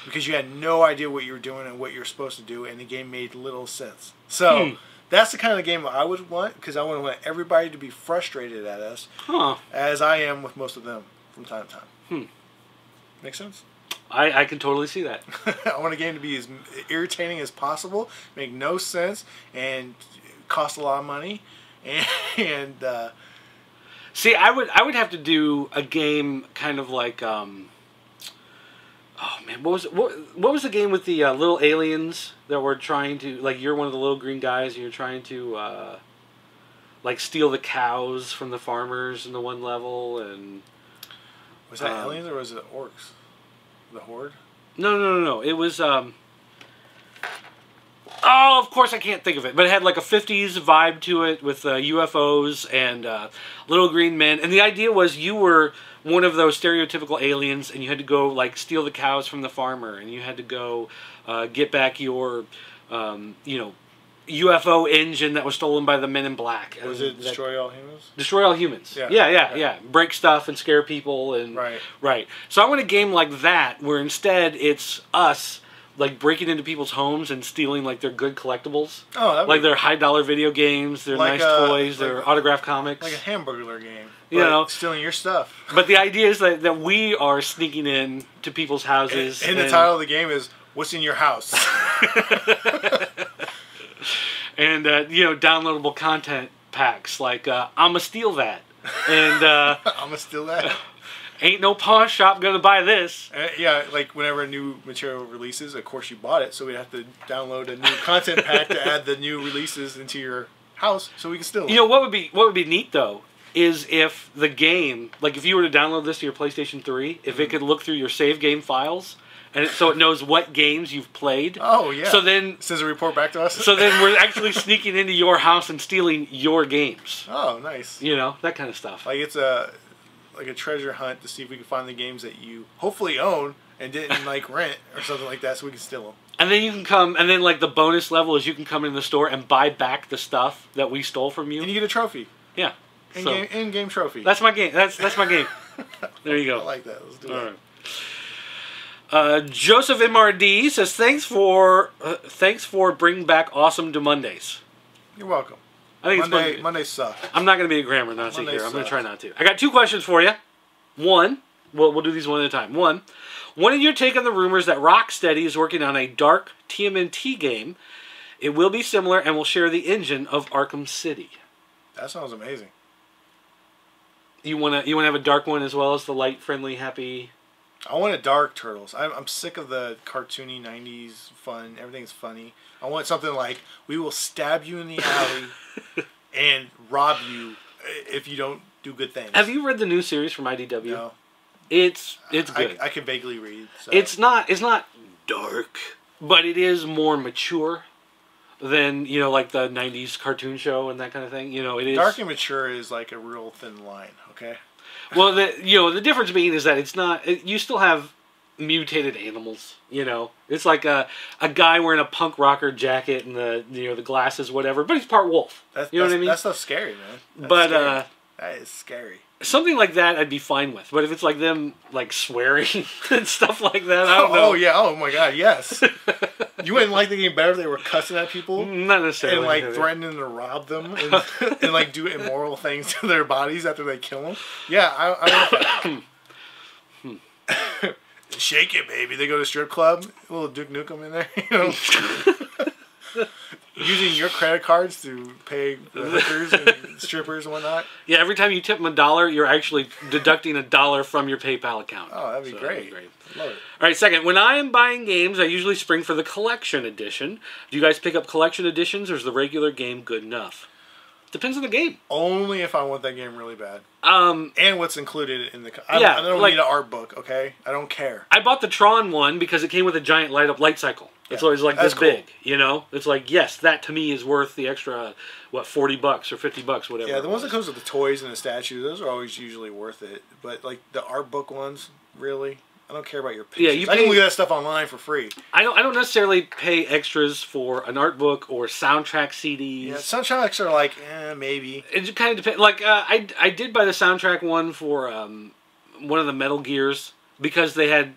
because you had no idea what you were doing and what you were supposed to do, and the game made little sense. So that's the kind of game I would want, because I would want everybody to be frustrated at us, as I am with most of them from time to time. Make sense? I can totally see that. I want a game to be as irritating as possible, make no sense, and cost a lot of money. And see, I would have to do a game kind of like oh man, what was the game with the little aliens that were trying to, like, you're one of the little green guys and you're trying to like steal the cows from the farmers in the one level, and was that aliens or was it orcs? The Horde? No. It was, oh, of course I can't think of it. But it had like a 50s vibe to it with UFOs and little green men. And the idea was you were one of those stereotypical aliens, and you had to go like steal the cows from the farmer, and you had to go get back your, UFO engine that was stolen by the Men in Black. Was it Destroy All Humans? Destroy All Humans. Yeah. Break stuff and scare people. And right. So I want a game like that, where instead it's us like breaking into people's homes and stealing like their good collectibles. Oh, like their $high video games, their nice toys, their autographed comics. Like a Hamburglar game. Stealing your stuff. But the idea is that we are sneaking in to people's houses. And the title of the game is "What's in Your House?" and downloadable content packs like I'ma steal that, and I'm gonna steal that. ain't no pawn shop gonna buy this. Yeah, like whenever a new material releases, of course you bought it, so we'd have to download a new content pack to add the new releases into your house, so we can steal them. What would be neat though is if the game, like if you were to download this to your PlayStation 3, if it could look through your save game files. And so it knows what games you've played. Oh, yeah. So then... It says a report back to us? So then we're actually sneaking into your house and stealing your games. Oh, nice. That kind of stuff. Like it's a treasure hunt to see if we can find the games that you hopefully own and didn't rent or something like that, so we can steal them. And then you can come, and then the bonus level is you can come in the store and buy back the stuff that we stole from you. And you get a trophy. Yeah. In-game trophy. That's my game. That's my game. There you go. I like that. Let's do All it. right. Joseph MRD says thanks for bringing back awesome to Mondays. You're welcome. I think Mondays suck. I'm not going to be a grammar Nazi Mondays here. I'm going to suck. try not to. I got 2 questions for you. One, we'll do these one at a time. One, what is your take on the rumors that Rocksteady is working on a dark TMNT game? It will be similar and will share the engine of Arkham City. That sounds amazing. You want to have a dark one as well as the light, friendly, happy. I want a dark Turtles. I'm sick of the cartoony 90s fun. Everything's funny. I want something like, we will stab you in the alley and rob you if you don't do good things. Have you read the new series from IDW? No. It's good. I can vaguely read. So. It's not dark, but it is more mature than like the 90s cartoon show and that kind of thing. It is dark and mature is like a real thin line. Okay. Well, the difference being is that it's not. You still have mutated animals. It's like a guy wearing a punk rocker jacket and the glasses, whatever. But he's part wolf. What I mean? That stuff's scary, man. That is scary. Something like that, I'd be fine with. But if it's like them swearing and stuff like that, I don't know. Oh yeah. Oh my God. Yes. You wouldn't like the game better if they were cussing at people? Not necessarily. And threatening to rob them and do immoral things to their bodies after they kill them? Yeah, I want that. Shake it, baby. They go to strip club, a little Duke Nukem in there, using your credit cards to pay the hookers and strippers and whatnot. Yeah, every time you tip them $1, you're actually deducting $1 from your PayPal account. Oh, that'd be great. Love it. All right, second, when I am buying games, I usually spring for the collection edition. Do you guys pick up collection editions, or is the regular game good enough? Depends on the game. Only if I want that game really bad. And what's included in the... I don't need an art book, okay? I don't care. I bought the Tron one because it came with a giant light cycle. It's always this big, It's like, yes, that to me is worth the extra, $40 or $50, whatever. Yeah, the ones that comes with the toys and the statues, those are always usually worth it. But, the art book ones, really... I don't care about your pictures. I can look at that stuff online for free. I don't necessarily pay extras for an art book or soundtrack CDs. Yeah, soundtracks are maybe. It kind of depends. I did buy the soundtrack one for one of the Metal Gears because they had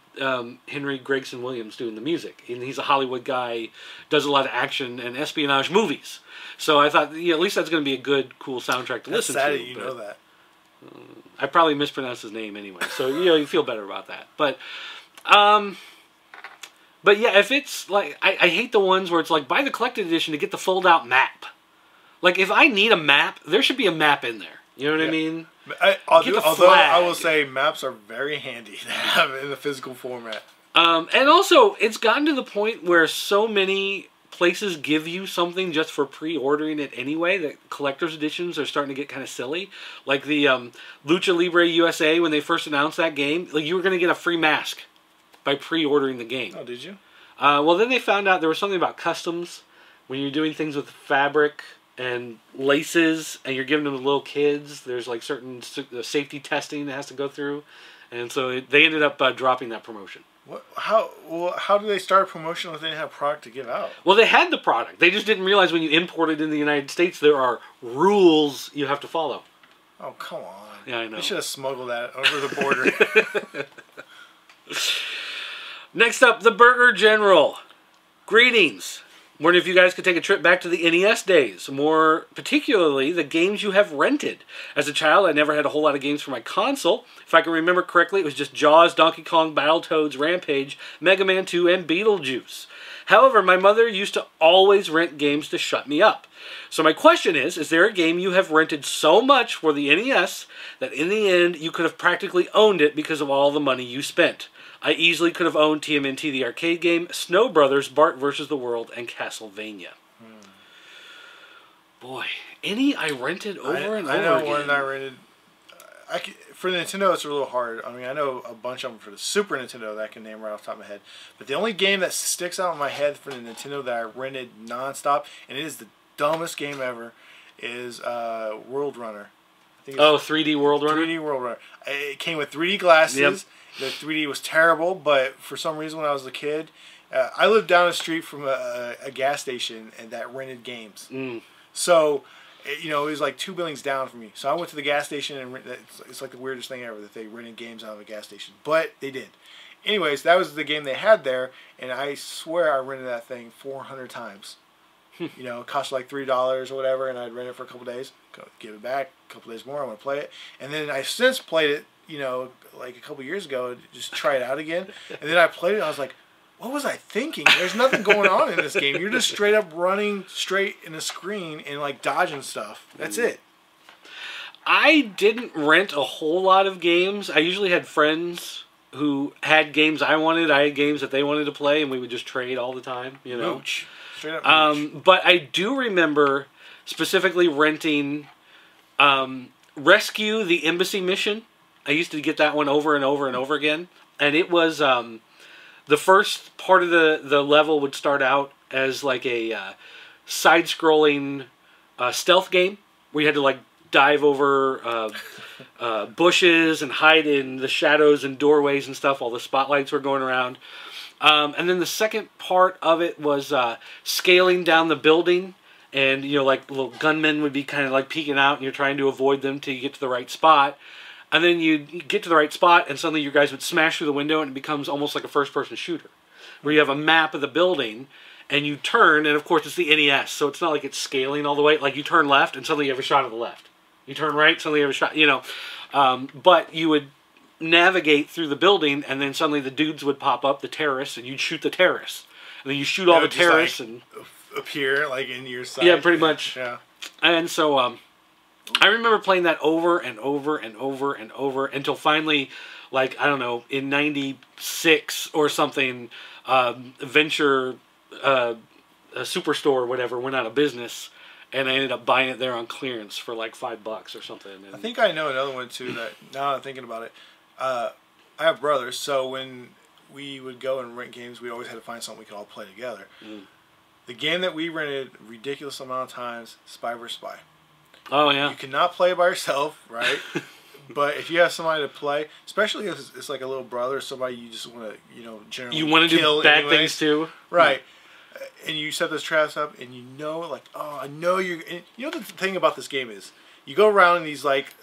Henry Gregson Williams doing the music. And he's a Hollywood guy, does a lot of action and espionage movies. So I thought, at least that's going to be a good, cool soundtrack to listen to. That's sad that you know that. I probably mispronounced his name anyway, so you feel better about that. But yeah, if it's I hate the ones where it's buy the collected edition to get the fold out map. If I need a map, there should be a map in there. You know what I mean? Although I will say maps are very handy to have in the physical format. And also, it's gotten to the point where so many places give you something just for pre-ordering it anyway, that collector's editions are starting to get kind of silly. Like the Lucha Libre USA, when they first announced that game, you were going to get a free mask by pre-ordering the game. Oh, did you? Well, then they found out there was something about customs, when you're doing things with fabric and laces, and you're giving them to little kids, there's certain safety testing that has to go through, and so they ended up dropping that promotion. How do they start a promotion if they didn't have product to give out? Well, they had the product. They just didn't realize when you import it in the United States, there are rules you have to follow. Oh, come on. Yeah, I know. They should have smuggled that over the border. Next up, the Burger General. Greetings. Wondering if you guys could take a trip back to the NES days, more particularly the games you have rented. As a child, I never had a whole lot of games for my console. If I can remember correctly, it was just Jaws, Donkey Kong, Battletoads, Rampage, Mega Man 2, and Beetlejuice. However, my mother used to always rent games to shut me up. So my question is there a game you have rented so much for the NES that in the end you could have practically owned it because of all the money you spent? I easily could have owned TMNT the arcade game, Snow Brothers, Bart vs. the World, and Castlevania. Boy, I rented over and over I know again. one I rented. For the Nintendo, it's a little hard. I mean, I know a bunch of them for the Super Nintendo that I can name right off the top of my head. But the only game that sticks out in my head for the Nintendo that I rented nonstop, and it is the dumbest game ever, is World Runner. I think it's 3D World Runner? 3D World Runner. It came with 3D glasses. Yep. The 3D was terrible, but for some reason when I was a kid, I lived down the street from a gas station and that rented games. So, you know, it was like 2 buildings down from me. So I went to the gas station, and it's like the weirdest thing ever that they rented games out of a gas station. But they did. Anyways, that was the game they had there, and I swear I rented that thing 400 times. You know, it cost like $3 or whatever, and I'd rent it for a couple days, give it back, a couple days more, I want to play it. And then I since played it, you know, like a couple years ago, just try it out again. And then I played it, and I was like, what was I thinking? There's nothing going on in this game. You're just straight up running straight in the screen and like dodging stuff. That's it. I didn't rent a whole lot of games. I usually had friends who had games I wanted. I had games that they wanted to play, and we would just trade all the time. You know, Mooch. Straight up mooch. But I do remember specifically renting Rescue the Embassy Mission. I used to get that one over and over and over again, and it was the first part of the level would start out as like a side-scrolling stealth game where you had to like dive over bushes and hide in the shadows and doorways and stuff while the spotlights were going around. And then the second part of it was scaling down the building, and you know, like little gunmen would be kind of like peeking out, and you're trying to avoid them till you get to the right spot. And then you get to the right spot, and suddenly your guys would smash through the window, and it becomes almost like a first-person shooter, where you have a map of the building, and you turn, and of course it's the NES, so it's not like it's scaling all the way. Like you turn left, and suddenly you have a shot of the left. You turn right, suddenly you have a shot, you know. But you would navigate through the building, and then suddenly the dudes would pop up, the terrorists, and you'd shoot the terrorists. And then you shoot all the terrorists. Like, and appear, like, in your sight. Yeah, pretty much. Yeah. And so, I remember playing that over and over and over and over until finally, like, I don't know, in 96 or something, Venture, a Superstore or whatever, went out of business, and I ended up buying it there on clearance for like $5 or something. And I think I know another one too that, now that I'm thinking about it, I have brothers, so when we would go and rent games, we always had to find something we could all play together. The game that we rented a ridiculous amount of times, Spy vs. Spy. Oh, yeah. You cannot play by yourself, right? But if you have somebody to play, especially if it's like a little brother or somebody you just want to, you know, generally you want to do bad things too. Right. And you set those traps up, and you know, like, oh, I know you're... And you know the thing about this game is, you go around in these, like,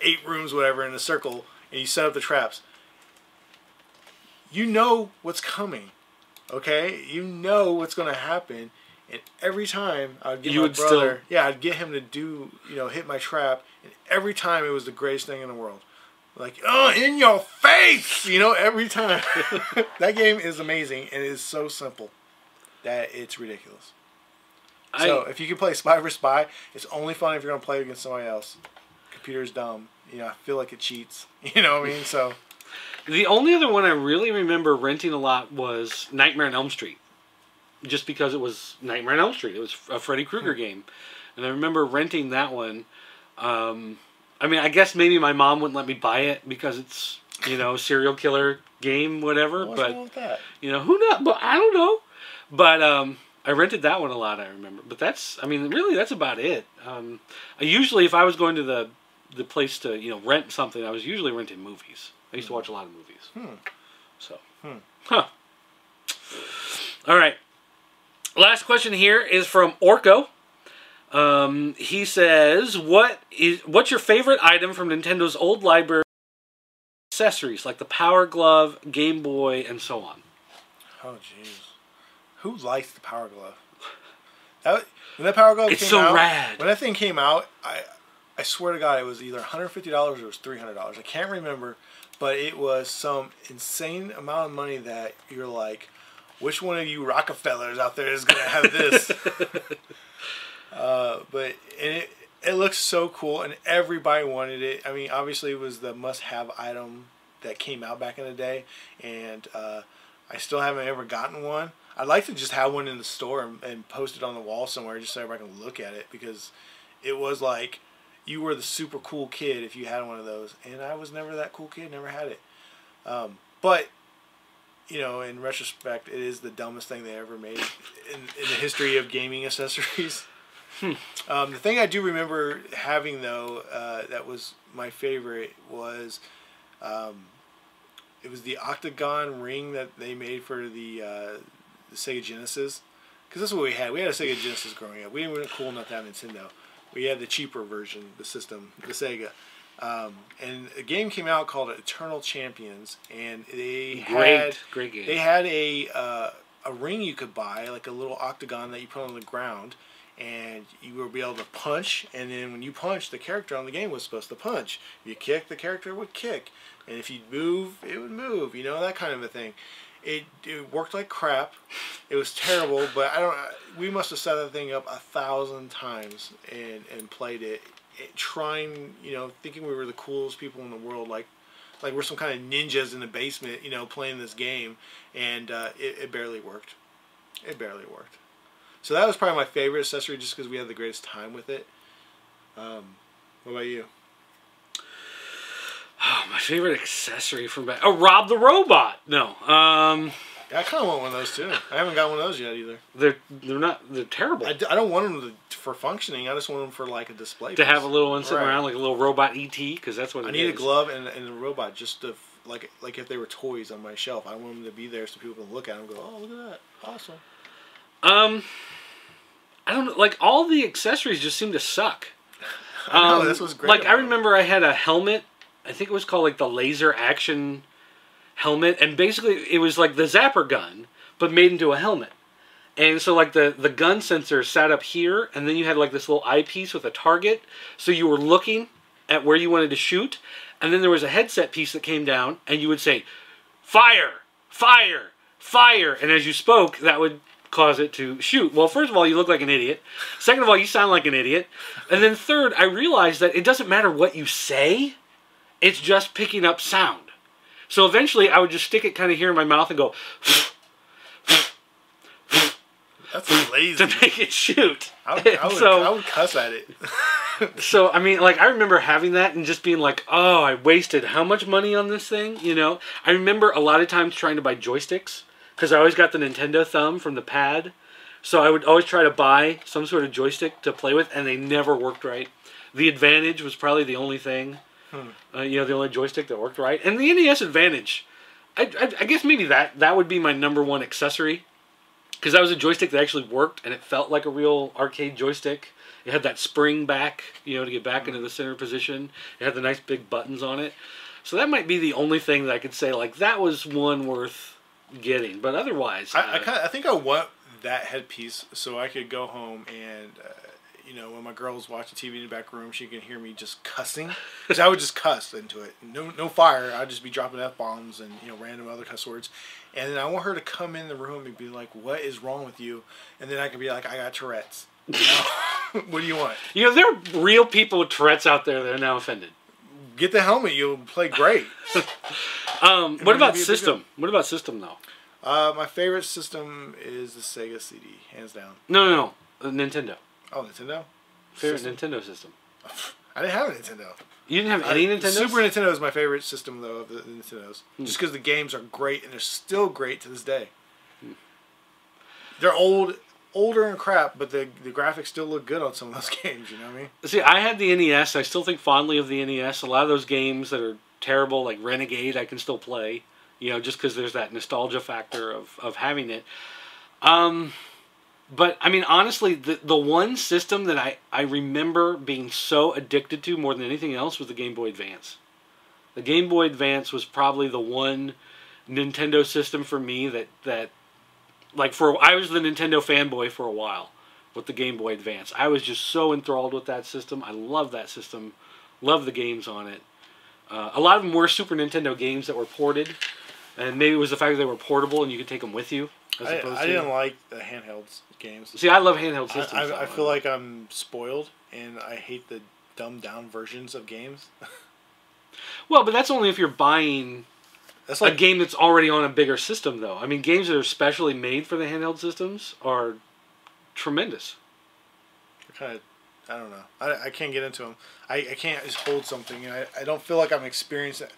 8 rooms, whatever, in a circle, and you set up the traps. You know what's coming, okay? You know what's going to happen. And every time I'd get my brother... Yeah, I'd get him to do, you know, hit my trap, and every time it was the greatest thing in the world. Like, oh, in your face! You know, every time. That game is amazing, and it is so simple that it's ridiculous. So, if you can play Spy vs. Spy, it's only fun if you're going to play against somebody else. Computer's dumb. You know, I feel like it cheats. You know what I mean? So... The only other one I really remember renting a lot was Nightmare on Elm Street. Just because it was Nightmare on Elm Street. It was a Freddy Krueger game. And I remember renting that one. I mean, I guess maybe my mom wouldn't let me buy it because it's, you know, serial killer game, whatever. What's wrong with that? You know, who knows? But I don't know. But I rented that one a lot, I remember. But that's, I mean, really, that's about it. I usually, if I was going to the place to, you know, rent something, I was usually renting movies. I used to watch a lot of movies. So, Huh. All right. Last question here is from Orko. He says, what's your favorite item from Nintendo's old library accessories, like the Power Glove, Game Boy, and so on? Oh, jeez. Who likes the Power Glove? When that Power Glove it's came so out, rad. When that thing came out, I swear to God, it was either $150 or it was $300. I can't remember, but it was some insane amount of money that you're like, which one of you Rockefellers out there is going to have this? But it looks so cool, and everybody wanted it. I mean, obviously it was the must-have item that came out back in the day, and I still haven't ever gotten one. I'd like to just have one in the store and post it on the wall somewhere just so everybody can look at it, because it was like you were the super cool kid if you had one of those, and I was never that cool kid, never had it. But, you know, in retrospect, it is the dumbest thing they ever made in the history of gaming accessories. The thing I do remember having, though, that was my favorite was it was the octagon ring that they made for the Sega Genesis. Because that's what we had. We had a Sega Genesis growing up. We weren't cool enough to have Nintendo. We had the cheaper version, the system, the Sega. And a game came out called Eternal Champions, and they had great game. They had a ring you could buy, like a little octagon that you put on the ground, and you would be able to punch. And then when you punched, the character on the game was supposed to punch. If you kick, the character would kick, and if you move, it would move. You know, that kind of a thing. It worked like crap. It was terrible, but we must have set that thing up 1,000 times and played it, trying, you know, thinking we were the coolest people in the world, like we're some kind of ninjas in the basement, you know, playing this game, and it barely worked. It barely worked. So that was probably my favorite accessory, just because we had the greatest time with it. What about you? Oh, my favorite accessory from back. Oh, Rob the Robot. No. Yeah, I kind of want one of those too. I haven't got one of those yet either. They're terrible. I don't want them for functioning. I just want them for like a display. To have a little one sitting around, like a little robot ET, because that's what it is. I need a glove and a robot, just to like if they were toys on my shelf. I want them to be there so people can look at them and go, "Oh, look at that, awesome." I don't know. Like, all the accessories just seem to suck. I know, that's what's great. Like, I remember I had a helmet. I think it was called like the laser action helmet, and basically it was like the zapper gun, but made into a helmet. And so like the gun sensor sat up here, and then you had like this little eyepiece with a target, so you were looking at where you wanted to shoot, and then there was a headset piece that came down, and you would say, "Fire! Fire! Fire!" And as you spoke, that would cause it to shoot. Well, first of all, you look like an idiot. Second of all, you sound like an idiot. And then third, I realized that it doesn't matter what you say, it's just picking up sound. So eventually, I would just stick it kind of here in my mouth and go, that's lazy. To make it shoot. I would cuss at it. So, I mean, like, I remember having that and just being like, oh, I wasted how much money on this thing, you know? I remember a lot of times trying to buy joysticks, because I always got the Nintendo thumb from the pad. So I would always try to buy some sort of joystick to play with, and they never worked right. The Advantage was probably the only thing. You know, the only joystick that worked right. And the NES Advantage, I guess maybe that would be my number one accessory. Because that was a joystick that actually worked, and it felt like a real arcade joystick. It had that spring back, you know, to get back into the center position. It had the nice big buttons on it. So that might be the only thing that I could say, like, that was one worth getting. But otherwise... I think I want that headpiece so I could go home and... you know, when my girl's watching TV in the back room, she can hear me just cussing. Because I would just cuss into it. No fire. I'd just be dropping F-bombs and, you know, random other cuss words. And then I want her to come in the room and be like, "What is wrong with you?" And then I can be like, "I got Tourette's." You know? What do you want? You know, there are real people with Tourette's out there that are now offended. Get the helmet. You'll play great. What about system? What about system, though? My favorite system is the Sega CD, hands down. No. Nintendo. Oh, Nintendo? Favorite Nintendo system? I didn't have a Nintendo. You didn't have any Nintendo? Super Nintendo is my favorite system, though, of the Nintendos. Just because the games are great, and they're still great to this day. They're older and crap, but the graphics still look good on some of those games, you know what I mean? See, I had the NES. I still think fondly of the NES. A lot of those games that are terrible, like Renegade, I can still play. You know, just because there's that nostalgia factor of having it. But, I mean, honestly, the one system that I remember being so addicted to more than anything else was the Game Boy Advance. The Game Boy Advance was probably the one Nintendo system for me that like, I was the Nintendo fanboy for a while with the Game Boy Advance. I was just so enthralled with that system. I love that system. Love the games on it. A lot of them were Super Nintendo games that were ported. And maybe it was the fact that they were portable and you could take them with you. I didn't like the handheld games. See, I love handheld systems. I feel like I'm spoiled, and I hate the dumbed down versions of games. Well, but that's only if you're buying That's like a game that's already on a bigger system, though. I mean, games that are specially made for the handheld systems are tremendous. kind of, I don't know. I can't get into them. I can't just hold something. I don't feel like I'm experiencing.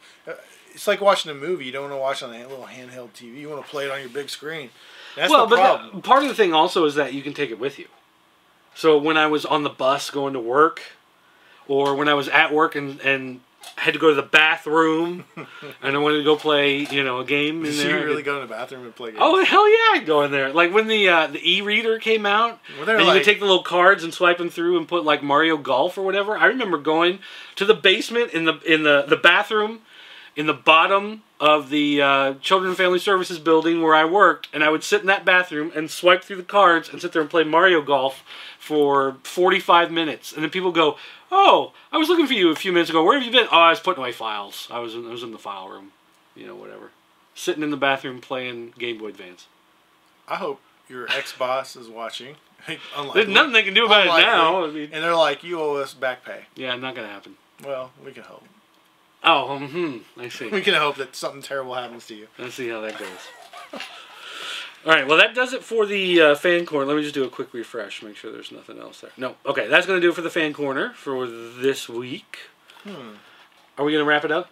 It's like watching a movie. You don't want to watch on a little handheld TV. You want to play it on your big screen. That's the problem. Part of the thing also is that you can take it with you. So when I was on the bus going to work, or when I was at work and had to go to the bathroom, and I wanted to go play, a game in there. Did you really go to the bathroom and play games? Oh, hell yeah, I'd go in there. Like when the e-reader came out, and you would take the little cards and swipe them through and put like Mario Golf or whatever. I remember going to the basement in the bathroom in the bottom of the Children and Family Services building where I worked, and I would sit in that bathroom and swipe through the cards and sit there and play Mario Golf for 45 minutes. And then people go, "Oh, I was looking for you a few minutes ago. Where have you been?" "Oh, I was putting away files. I was in the file room." Whatever. Sitting in the bathroom playing Game Boy Advance. I hope your ex-boss is watching. There's nothing they can do about it now. I mean, and they're like, "You owe us back pay." Yeah, not going to happen. Well, we can hope. Oh, I see. We can hope that something terrible happens to you. Let's see how that goes. All right, well, that does it for the fan corner. Let me just do a quick refresh, make sure there's nothing else there. No, okay, that's going to do it for the fan corner for this week. Are we going to wrap it up?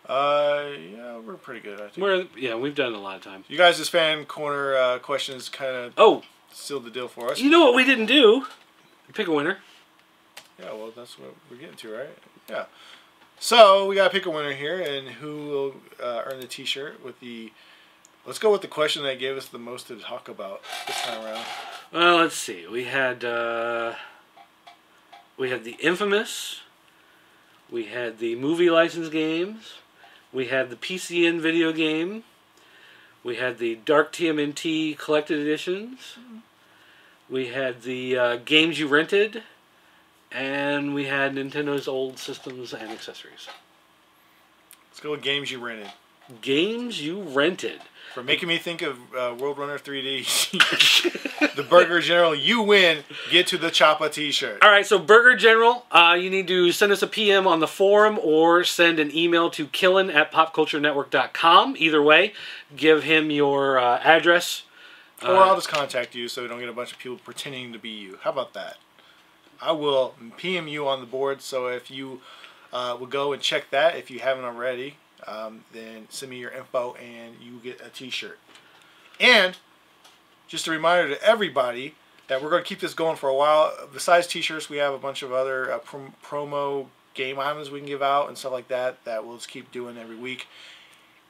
Yeah, we're pretty good, I think. We've done it a lot of times. You guys' this fan corner questions kind of sealed the deal for us. You know what we didn't do? Pick a winner. Yeah, well, that's what we're getting to, right? Yeah. So, we got to pick a winner here, and who will earn the t-shirt with the... Let's go with the question that gave us the most to talk about this time around. Well, let's see. We had the Infamous. We had the movie license games. We had the PCN video game. We had the Dark TMNT collected editions. We had the games you rented. And we had Nintendo's old systems and accessories. Let's go with games you rented. Games you rented. For making me think of World Runner 3D. The Burger General, you win. Get to the Choppa t-shirt. All right, so Burger General, you need to send us a PM on the forum or send an email to killen@popculturenetwork.com. Either way, give him your address. Or I'll just contact you so we don't get a bunch of people pretending to be you. How about that? I will PM you on the board, so if you will go and check that, if you haven't already, then send me your info and you get a t-shirt. And just a reminder to everybody that we're going to keep this going for a while. Besides t-shirts, we have a bunch of other promo game items we can give out and stuff like that we'll just keep doing every week.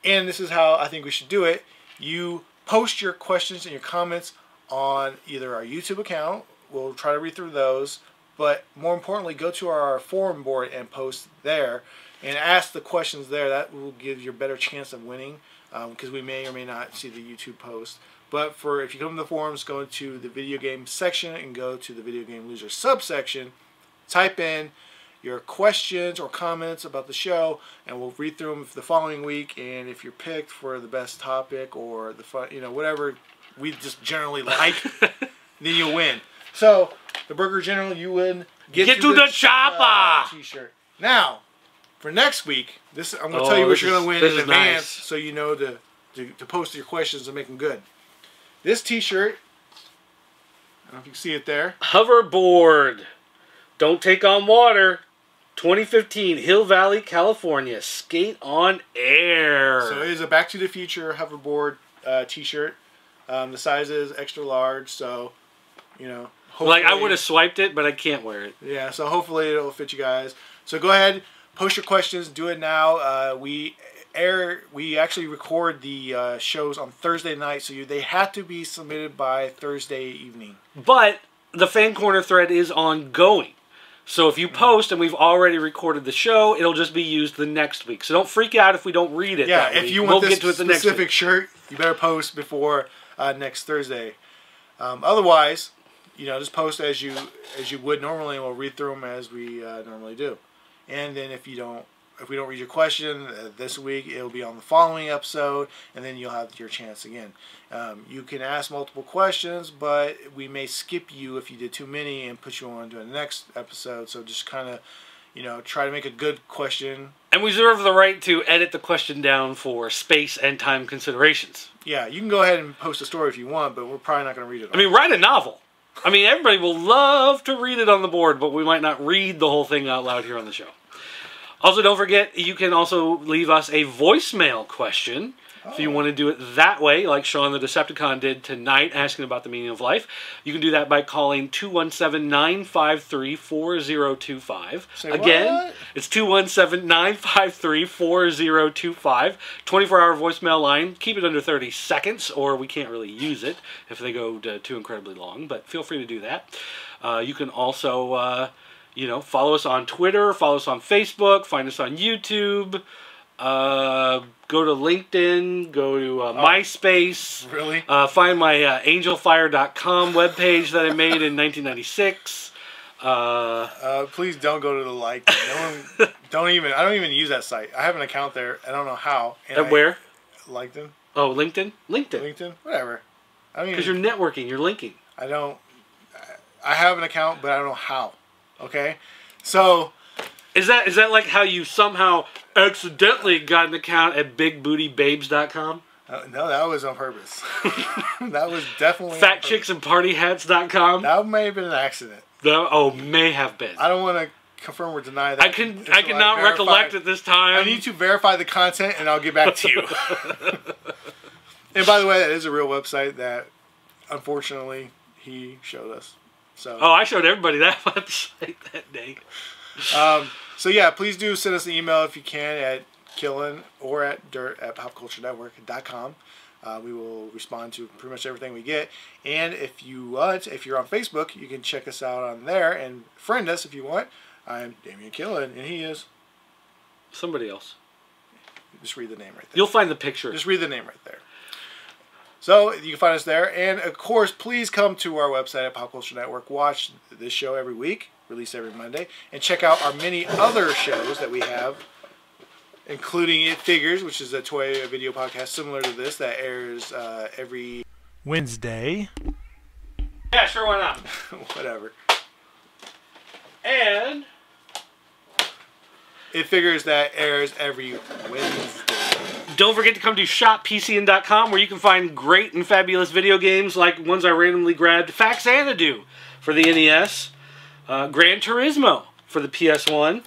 And this is how I think we should do it. You post your questions and your comments on either our YouTube account. We'll try to read through those. But more importantly, go to our forum board and post there and ask the questions there. That will give you a better chance of winning because we may or may not see the YouTube post. But if you come to the forums, go to the video game section and go to the video game loser subsection. Type in your questions or comments about the show, and we'll read through them the following week. And if you're picked for the best topic or the fun, whatever we just generally like, then you'll win. So, the Burger General, you win. Get to the Choppa t-shirt. Now, for next week, I'm going to tell you what you're going to win in advance, so you know to post your questions and make them good. This t-shirt, I don't know if you can see it there. Hoverboard. Don't take on water. 2015, Hill Valley, California. Skate on air. So it is a Back to the Future hoverboard t-shirt. The size is extra large, so, I would have swiped it, but I can't wear it. Yeah, so hopefully it'll fit you guys. So go ahead, post your questions, do it now. We actually record the shows on Thursday night, so they have to be submitted by Thursday evening. But the Fan Corner thread is ongoing. So if you post and we've already recorded the show, it'll just be used the next week. So don't freak out if we don't read it. Yeah, if you want this specific shirt, you better post before next Thursday. Otherwise, just post as you would normally, and we'll read through them as we normally do. And then if you don't if we don't read your question this week, it'll be on the following episode, and then you'll have your chance again. You can ask multiple questions, but we may skip you if you did too many and put you on to the next episode. So just kind of, try to make a good question. And we reserve the right to edit the question down for space and time considerations. Yeah, you can go ahead and post a story if you want, but we're probably not going to read it all. I mean, write a novel. I mean, everybody will love to read it on the board, but we might not read the whole thing out loud here on the show. Also, don't forget, you can also leave us a voicemail question. If you want to do it that way, like Sean the Decepticon did tonight, asking about the meaning of life, you can do that by calling 217-953-4025. Again, it's 217-953-4025. 24-hour voicemail line. Keep it under 30 seconds, or we can't really use it if they go too incredibly long, but feel free to do that. You can also, follow us on Twitter, follow us on Facebook, find us on YouTube. Go to LinkedIn, go to MySpace. Really? Find my angelfire.com webpage that I made in 1996. Please don't go to the like. I don't even use that site. I have an account there. I don't know how. At where? LinkedIn. Oh, LinkedIn? LinkedIn? Whatever. Because you're networking, you're linking. I have an account, but I don't know how. Okay? So... Is that like how you somehow accidentally got an account at bigbootybabes.com? No, that was on purpose. That was definitely Fatchicksandpartyhats.com? That may have been an accident. May have been. I don't want to confirm or deny that. I cannot recollect at this time. I need to verify the content, and I'll get back to you. And by the way, that is a real website that, unfortunately, he showed us. So. Oh, I showed everybody that website that day. So yeah, please do send us an email if you can at Killen or at dirt@popculturenetwork.com. We will respond to pretty much everything we get. And if you're on Facebook, you can check us out on there and friend us if you want. I'm Damian Killen, and he is somebody else. Just read the name right there. You'll find the picture. Just read the name right there. So you can find us there. And of course, please come to our website at Pop Culture Network. Watch this show every week. Released every Monday, and check out our many other shows that we have, including It Figures, which is a toy video podcast similar to this that airs every Wednesday. Yeah, sure, why not? Whatever. And It Figures that airs every Wednesday. Don't forget to come to shoppcn.com, where you can find great and fabulous video games like ones I randomly grabbed, Faxanadu for the NES. Gran Turismo for the PS1,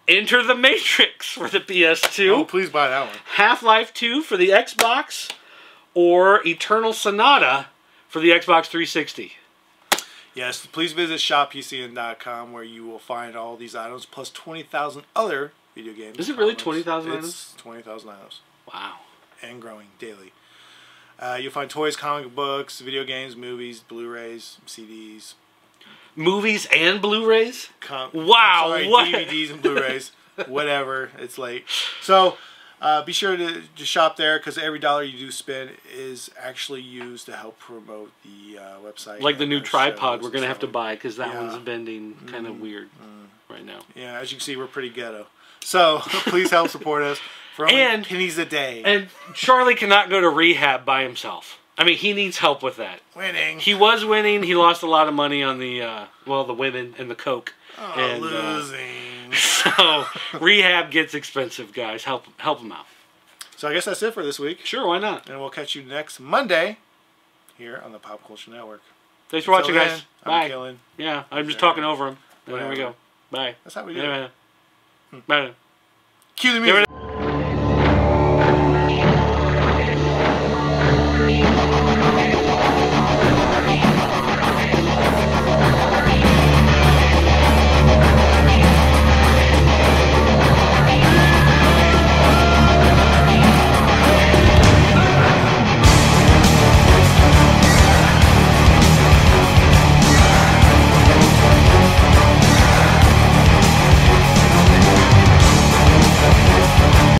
Enter the Matrix for the PS2. Oh, please buy that one. Half-Life 2 for the Xbox, or Eternal Sonata for the Xbox 360. Yes, please visit shoppcn.com, where you will find all these items plus 20,000 other video games. Is it really 20,000 items? It's 20,000 items. Wow. And growing daily. You'll find toys, comic books, video games, movies, Blu-rays, CDs. Movies and Blu-rays? Wow, what? DVDs and Blu-rays, whatever. It's late. So be sure to shop there, because every dollar you do spend is actually used to help promote the website. Like the new tripod we're going to have to buy, because that one's bending kind of weird right now. Yeah, as you can see, we're pretty ghetto. So please help support us for only pennies a day. And Charlie cannot go to rehab by himself. I mean, he needs help with that. Winning. He was winning. He lost a lot of money on the women and the coke. Oh, and, losing. So rehab gets expensive, guys. Help him out. So I guess that's it for this week. Sure, why not? And we'll catch you next Monday here on the Pop Culture Network. Thanks for watching, guys. Bye. I'm Killen. Yeah, I'm just talking over him. There we go. Bye. That's how we do it. Bye. Cue the music.